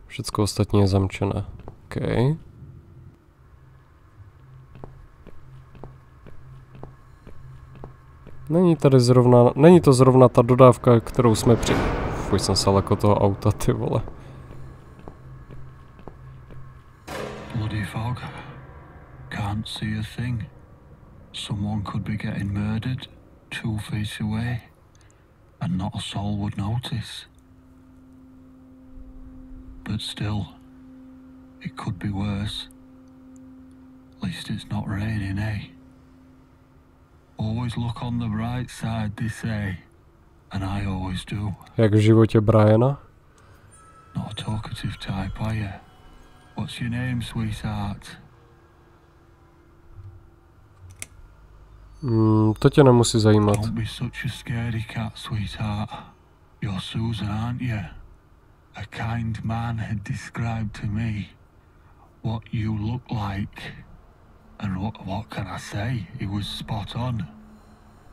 S1: Všecko ostatní je zamčené. OK. Není to zrovna ta dodávka, kterou jsme Fuj, jsem se lekl toho auta, ty vole.
S2: Bloody fog. Can't see a thing. Someone could be getting murdered 2 feet away, and not a soul would notice. But still, it could be worse. At least it's not raining, eh? Always look on the bright side, they say, and I always do.
S1: Jak v životě Briana?
S2: Not a talkative type, are you? What's your name, sweetheart?
S1: To tě nemusí zajímat.
S2: Don't be such a scaredy cat, sweetheart. You're Susan, aren't you? A kind man had described to me what you look like. And what can I say? He was spot on.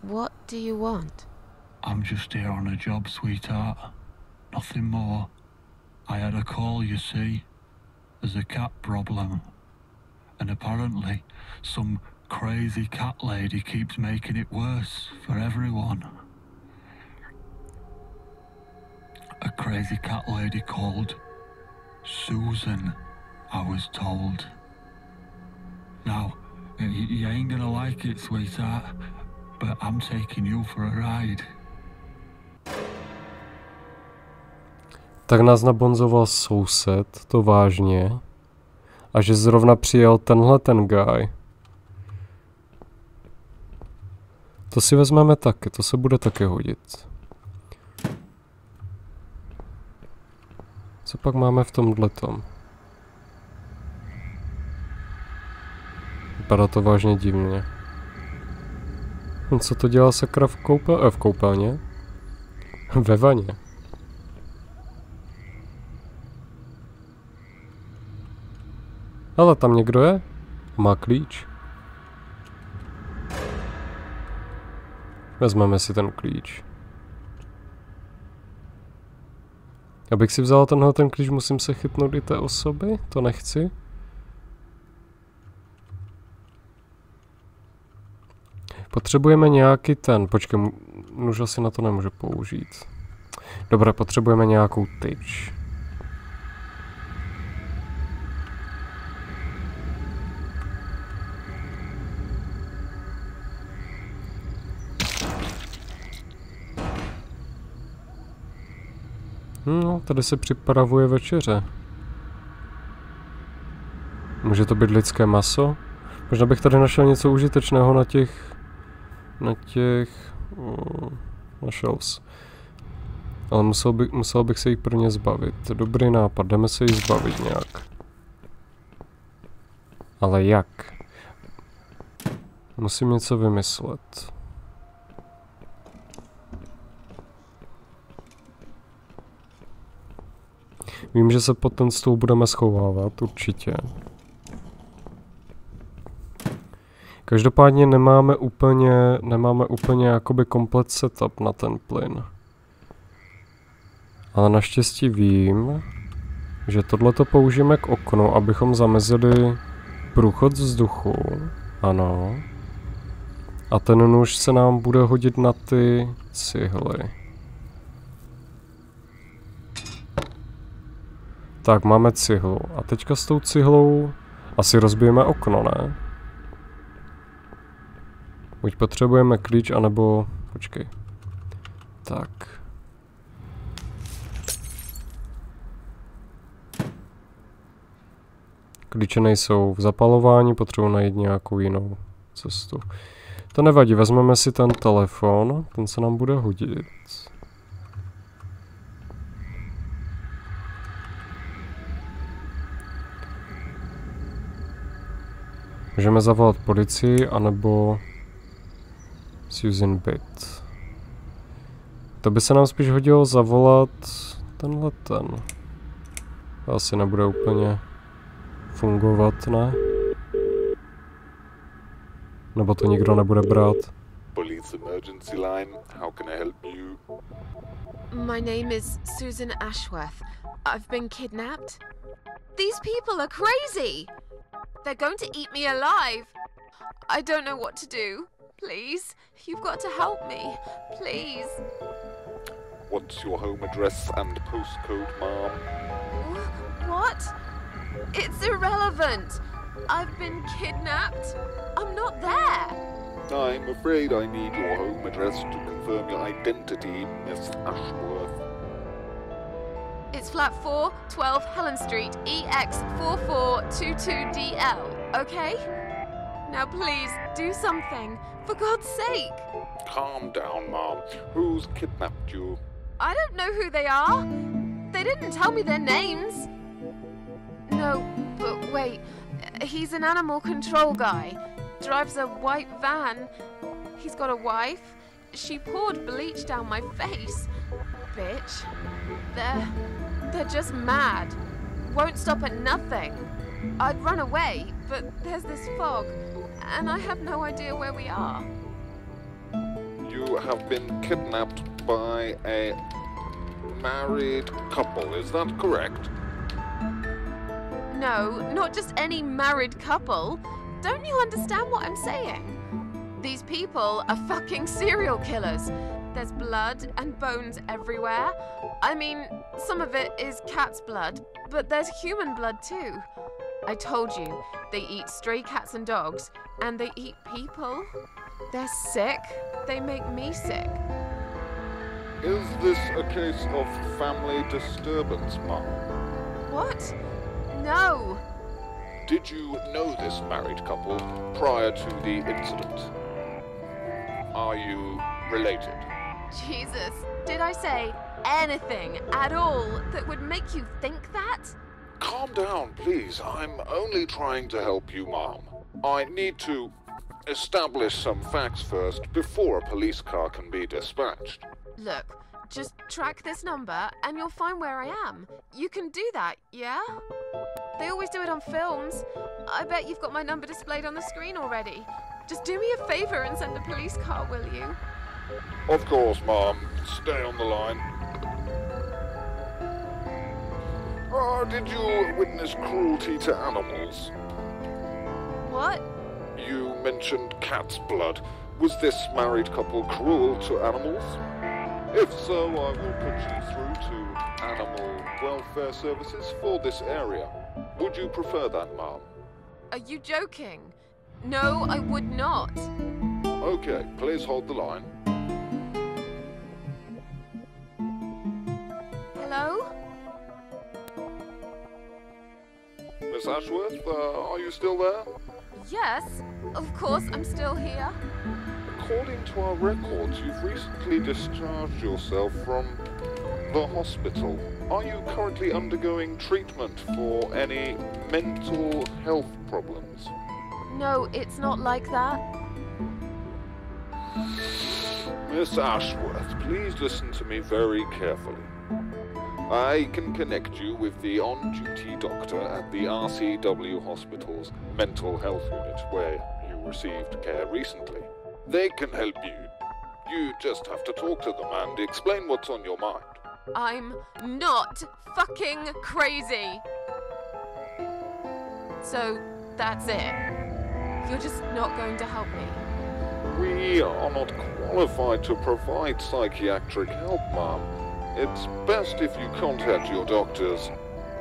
S3: What do you want?
S2: I'm just here on a job, sweetheart. Nothing more. I had a call, you see. There's a cat problem. And apparently, some crazy cat lady keeps making it worse for everyone. A crazy cat lady called Susan, I was told. Now, you ain't gonna like it, sweetheart, but I'm taking you for a ride.
S1: Tak nás nabonzoval soused, to vážně. A že zrovna přijel ten guy. To si vezmeme taky, to se bude taky hodit. Co pak máme v tomhletom? Vypadá to vážně divně. Co to dělá sakra v koupelně? Ve vaně. Ale tam někdo je? Má klíč. Vezmeme si ten klíč. Abych si vzal ten klíč, musím se chytnout i té osoby? To nechci. Potřebujeme nějaký ten, počkej, nůž asi na to nemůžu použít. Dobré, potřebujeme nějakou tyč. No, tady se připravuje večeře. Může to být lidské maso? Možná bych tady našel něco užitečného na těch... našel jsi. Ale musel bych se jí prvně zbavit. Dobrý nápad, jdeme se jí zbavit nějak. Ale jak? Musím něco vymyslet. Vím, že se pod ten stůl budeme schovávat, určitě. Každopádně nemáme úplně jakoby komplet setup na ten plyn. Ale naštěstí vím, že tohleto použijeme k oknu, abychom zamezili průchod vzduchu. Ano. A ten nůž se nám bude hodit na ty cihly. Tak, máme cihlu. A teďka s tou cihlou asi rozbijeme okno, ne? Buď potřebujeme klíč, anebo... Počkej. Tak. Klíče nejsou v zapalování, potřebuji najít nějakou jinou cestu. To nevadí, vezmeme si ten telefon, ten se nám bude hodit. Můžeme zavolat policii, anebo Susan byt. To by se nám spíš hodilo zavolat tenhle ten. To asi nebude úplně fungovat, ne? Nebo to nikdo nebude brát.
S6: Police emergency line, how can I help you?
S3: My name is Susan Ashworth. I've been kidnapped. These people are crazy! They're going to eat me alive. I don't know what to do. Please, you've got to help me. Please.
S6: What's your home address and postcode, ma'am?
S3: What? It's irrelevant. I've been kidnapped. I'm not there.
S6: I'm afraid I need your home address to confirm your identity, Miss Ashworth.
S3: It's flat 4, 12 Helen Street, EX4422DL, okay? Now please, do something, for God's sake.
S6: Calm down, ma'am. Who's kidnapped you?
S3: I don't know who they are. They didn't tell me their names. No, but wait. He's an animal control guy. Drives a white van. He's got a wife. She poured bleach down my face. Bitch. They're just mad. Won't stop at nothing. I'd run away, but there's this fog, and I have no idea where we are.
S6: You have been kidnapped by a married couple, is that correct?
S3: No, not just any married couple. Don't you understand what I'm saying? These people are fucking serial killers. There's blood and bones everywhere. I mean, some of it is cat's blood, but there's human blood too. I told you, they eat stray cats and dogs, and they eat people. They're sick. They make me sick.
S6: Is this a case of family disturbance, ma'am?
S3: What? No.
S6: Did you know this married couple prior to the incident? Are you related?
S3: Jesus, did I say anything at all that would make you think that?
S6: Calm down, please. I'm only trying to help you, ma'am. I need to establish some facts first before a police car can be dispatched.
S3: Look, just track this number and you'll find where I am. You can do that, yeah? They always do it on films. I bet you've got my number displayed on the screen already. Just do me a favor and send a police car, will you?
S6: Of course, ma'am. Stay on the line. Did you witness cruelty to animals?
S3: What?
S6: You mentioned cat's blood. Was this married couple cruel to animals? If so, I will put you through to animal welfare services for this area. Would you prefer that, ma'am?
S3: Are you joking? No, I would not.
S6: Okay, please hold the line.
S3: Hello?
S6: Miss Ashworth, are you still there?
S3: Yes, of course, I'm still here.
S6: According to our records, you've recently discharged yourself from the hospital. Are you currently undergoing treatment for any mental health problems?
S3: No, it's not like that.
S6: Miss Ashworth, please listen to me very carefully. I can connect you with the on-duty doctor at the RCW Hospital's mental health unit, where you received care recently. They can help you. You just have to talk to them and explain what's on your mind.
S3: I'm not fucking crazy. So, that's it. You're just not going to help me.
S6: We are not qualified to provide psychiatric help, ma'am. It's best if you contact your doctors.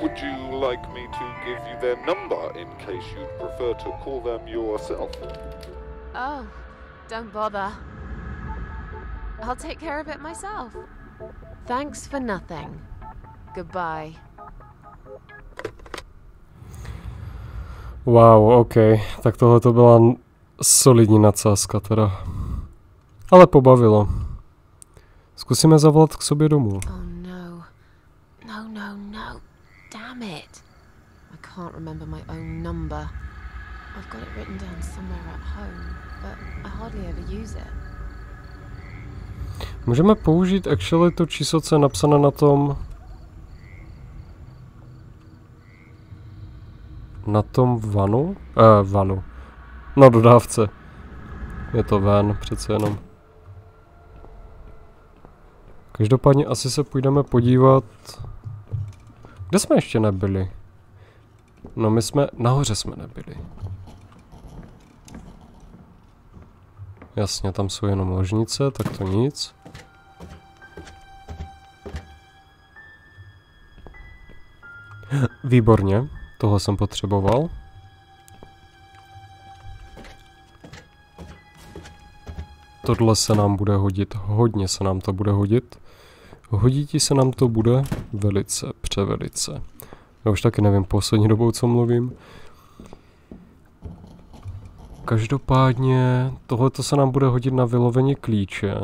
S6: Would you like me to give you their number in case you'd prefer to call them yourself?
S3: Oh, don't bother. I'll take care of it myself. Thanks for nothing. Goodbye.
S1: Wow, ok. Tak tohle to byla solidní nadsázka teda. Ale pobavilo. Zkusíme zavolat k sobě domů.
S3: Oh no. No. Damn it. I can't remember my own number. I've got it written down somewhere at home, but I hardly ever use it.
S1: Můžeme použít actually to číslo, co je napsané na tom... Na tom vanu? Vanu. Na dodávce. Je to van, přece jenom. Každopádně asi se půjdeme podívat... Kde jsme ještě nebyli? No my jsme... Nahoře jsme nebyli. Jasně, tam jsou jenom ložnice, tak to nic. Výborně, tohle jsem potřeboval. Tohle se nám bude hodit, hodně se nám to bude hodit. Hodítí se nám to bude velice, převelice. Já už taky nevím poslední dobou, co mluvím. Každopádně tohleto se nám bude hodit na vylovení klíče,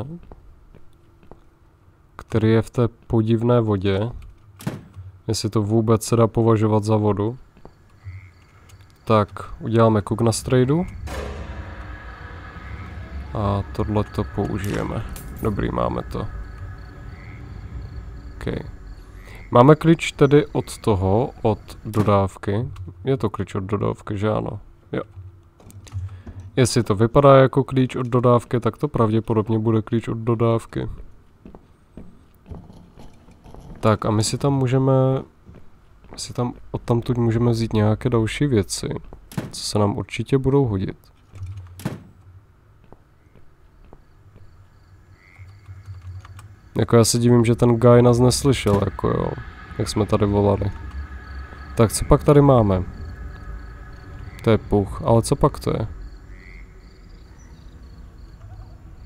S1: který je v té podivné vodě. Jestli to vůbec se dá považovat za vodu. Tak, uděláme Cognastradu. A tohleto použijeme. Dobrý, máme to. OK. Máme klíč tedy od toho, od dodávky. Je to klíč od dodávky, že ano? Jo. Jestli to vypadá jako klíč od dodávky, tak to pravděpodobně bude klíč od dodávky. Tak a my si tam můžeme... My si tam odtamtud můžeme vzít nějaké další věci, co se nám určitě budou hodit. Jako já se divím, že ten guy nás neslyšel, jako jo, jak jsme tady volali. Tak co pak tady máme? To je puch, ale co pak to je?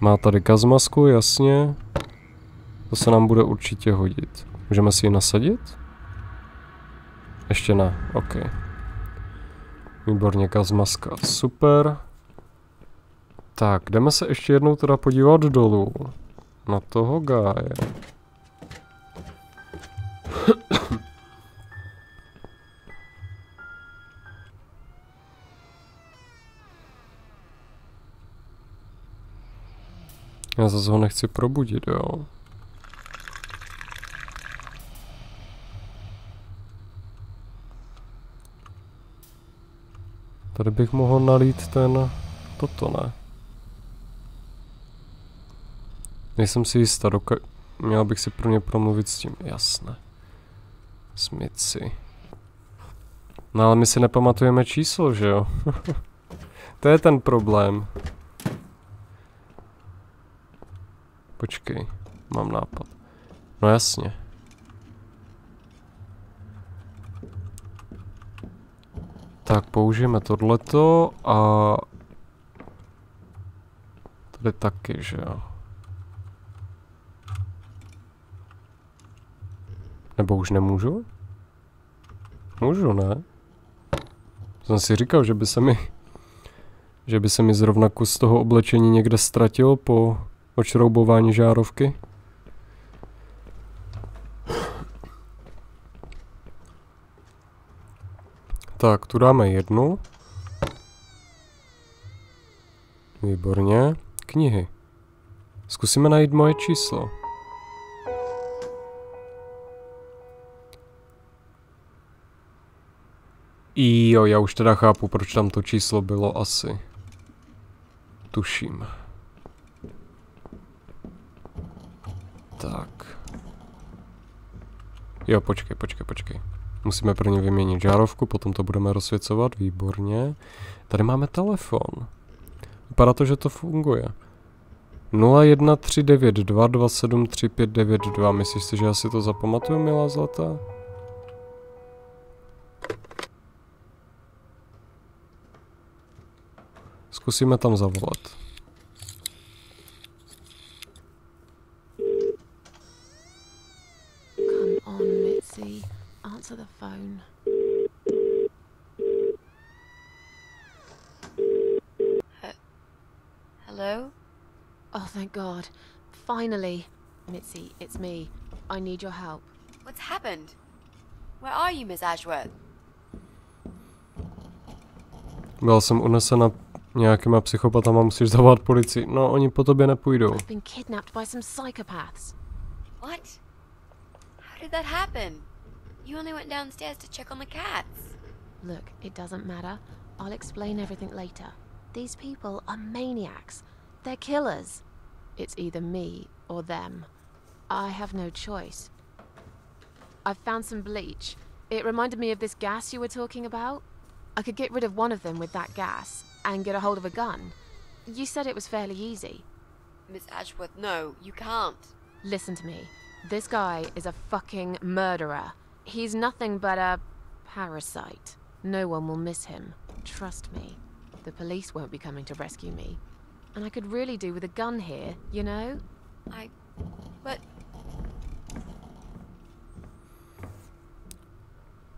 S1: Má tady gazmasku, jasně. To se nám bude určitě hodit. Můžeme si ji nasadit? Ještě ne, ok. Výborně, gazmaska, super. Tak, jdeme se ještě jednou teda podívat dolů. Na toho gáje. Já zase ho nechci probudit, jo. Tady bych mohl nalít ten... Toto ne. Nejsem si jistá, měl bych si pro ně promluvit s tím, jasné. Smici. No ale my si nepamatujeme číslo, že jo? To je ten problém. Počkej, mám nápad. No jasně. Tak použijeme tohleto a... Tady taky, že jo. Nebo už nemůžu? Můžu, ne? Jsem si říkal, že by se mi zrovna kus toho oblečení někde ztratil po odšroubování žárovky. Tak, tu dáme jednu. Výborně. Knihy. Zkusíme najít moje číslo. Jo, já už teda chápu, proč tam to číslo bylo asi. Tuším. Tak. Jo, počkej. Musíme prvně vyměnit žárovku, potom to budeme rozsvěcovat, výborně. Tady máme telefon. Vypadá to, že to funguje. 01392 273 Myslíš si, že já si to zapamatuju, milá zlatá? Zkusíme tam zavolat.
S3: Come on, Mitzi. Answer the phone.
S5: Hello?
S3: Oh, thank God. Finally. Mitzi, it's me. I need your help.
S5: What's happened? Where are you, Miss Ashworth?
S1: Byla jsem unesena nějakýma psychopatama, musíš zavolat policii. No, oni po tobě nepůjdou.
S3: I've been kidnapped by some psychopaths.
S5: What? How did that happen? You only went downstairs to check on the cats.
S3: Look, it doesn't matter. I'll explain everything later. These people are maniacs. They're killers. It's either me or them. I have no choice. I've found some bleach. It reminded me of this gas you were talking about. I could get rid of one of them with that gas and get a hold of a gun. You said it was fairly easy.
S5: Miss Ashworth, no, you can't.
S3: Listen to me. This guy is a fucking murderer. He's nothing but a parasite. No one will miss him. Trust me. The police won't be coming to rescue me. And I could really do with a gun here, you know?
S5: But...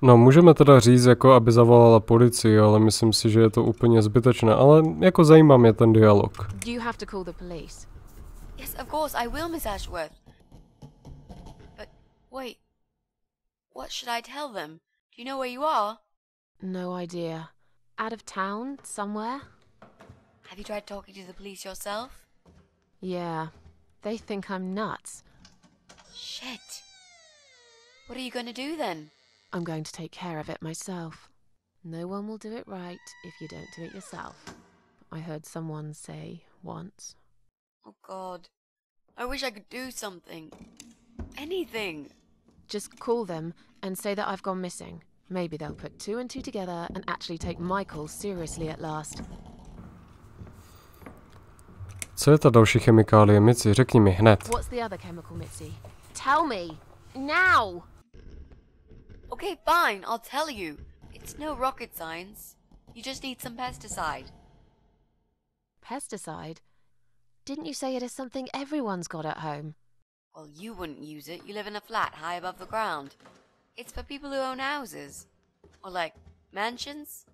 S1: No, můžeme teda říct, jako aby zavolala policii, ale myslím si, že je to úplně zbytečné. Ale jako zajímá mě ten dialog.
S3: You have to call the police.
S5: Yes, of course, I will, Miss Ashworth. But, wait. What should I tell them? Do you know where you are?
S3: No idea. Out of town, somewhere?
S5: Have you tried talking to the police yourself?
S3: Yeah. They think I'm nuts.
S5: Shit. What are you going to do then?
S3: I'm going to take care of it myself. No one will do it right if you don't do it yourself. I heard someone say once.
S5: Oh God. I wish I could do something. Anything.
S3: Just call them and say that I've gone missing. Maybe they'll put two and two together and actually take Michael seriously at last.
S1: Co je ta další chemikálie, Mitzi? Řekni mi hned.
S3: What's the other chemical, Mitzi? Tell me! Now!
S5: Okay, fine, I'll tell you. It's no rocket science. You just need some pesticide.
S3: Pesticide? Didn't you say it is something everyone's got at home?
S5: Well, you wouldn't use it. You live in a flat high above the ground. It's for people who own houses. Or like, mansions.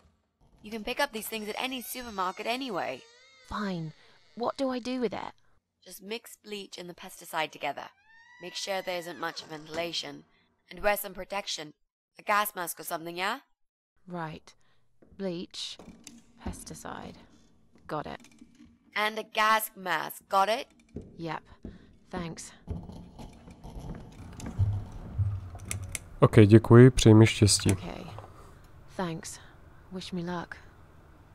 S5: You can pick up these things at any supermarket anyway.
S3: Fine. What do I do with it?
S5: Just mix bleach and the pesticide together. Make sure there isn't much ventilation. And wear some protection. A gas mask or something, yeah?
S3: Right. Bleach. Pesticide. Got it.
S5: And a gas mask, got it?
S3: Yep. Thanks.
S1: OK, děkuji, přeji mi štěstí.
S3: Okay. Thanks. Wish me luck.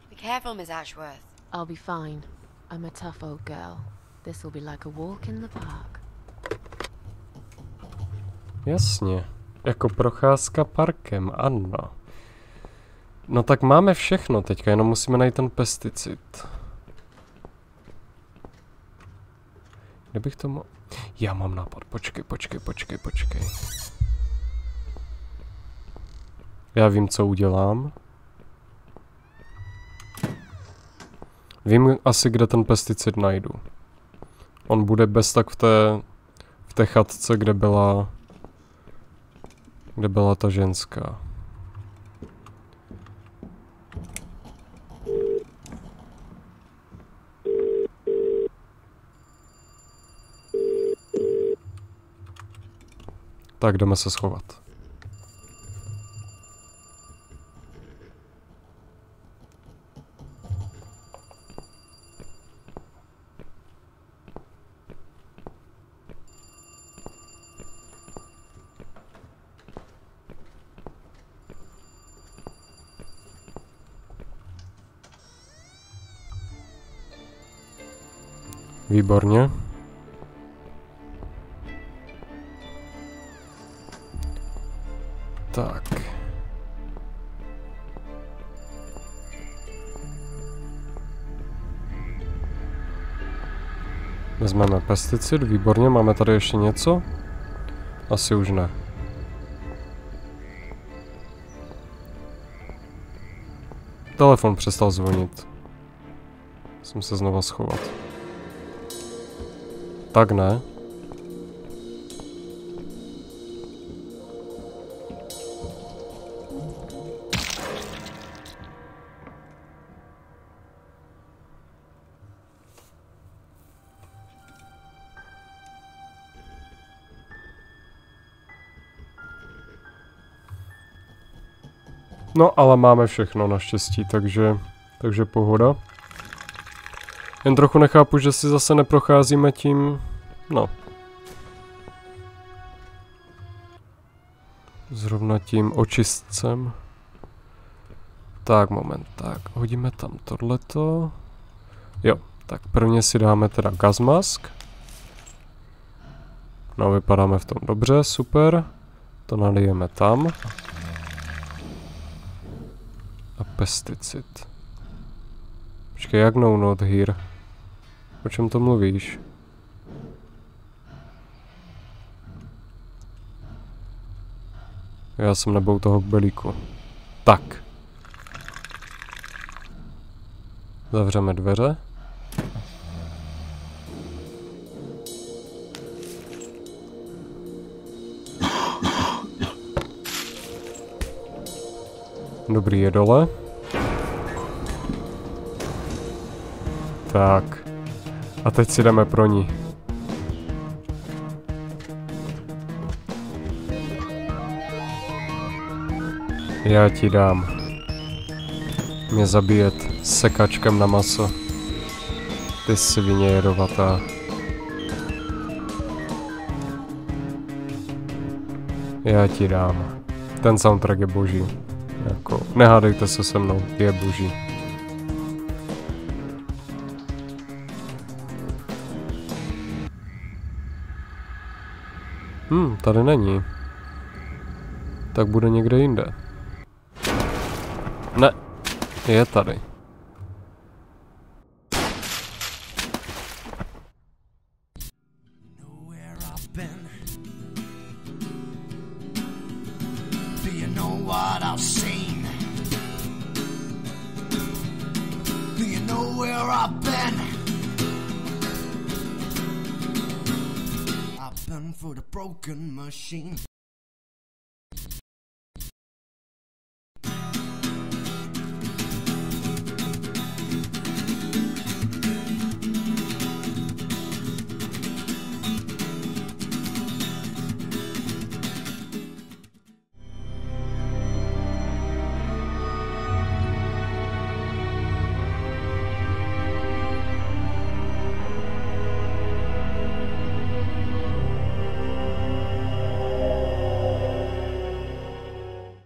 S5: Be careful, Miss Ashworth.
S3: I'll be fine. I'm a tough old girl. This will be like a walk in the park.
S1: Jasně. Jako procházka parkem, ano. No tak máme všechno teďka, jenom musíme najít ten pesticid. Kdybych to Já mám nápad, počkej. Já vím, co udělám. Vím asi, kde ten pesticid najdu. On bude bez tak v té chatce, kde byla ta ženská. Tak jdeme se schovat. Výborně. Tak. Vezmeme pesticid, výborně, máme tady ještě něco? Asi už ne. Telefon přestal zvonit. Musím se znova schovat. Tak ne. No, ale máme všechno naštěstí, takže pohoda. Jen trochu nechápu, že si zase neprocházíme tím, no. Zrovna tím očistcem. Tak, moment, tak, hodíme tam tohleto. Jo, tak prvně si dáme teda gazmask. No, vypadáme v tom dobře, super. To nalijeme tam. A pesticid. Počkej, jak no not here? O čem to mluvíš? Já jsem nebou toho belíku. Tak. Zavřeme dveře. Dobrý, je dole. Tak. A teď si jdeme pro ní. Já ti dám. Mě zabíjet sekačkem na maso. Ty svině jedovatá. Já ti dám. Ten soundtrack je boží. Jako, nehádejte se se mnou, je boží. Tady není. Tak bude někde jinde. Ne, je tady.
S7: For the broken machine.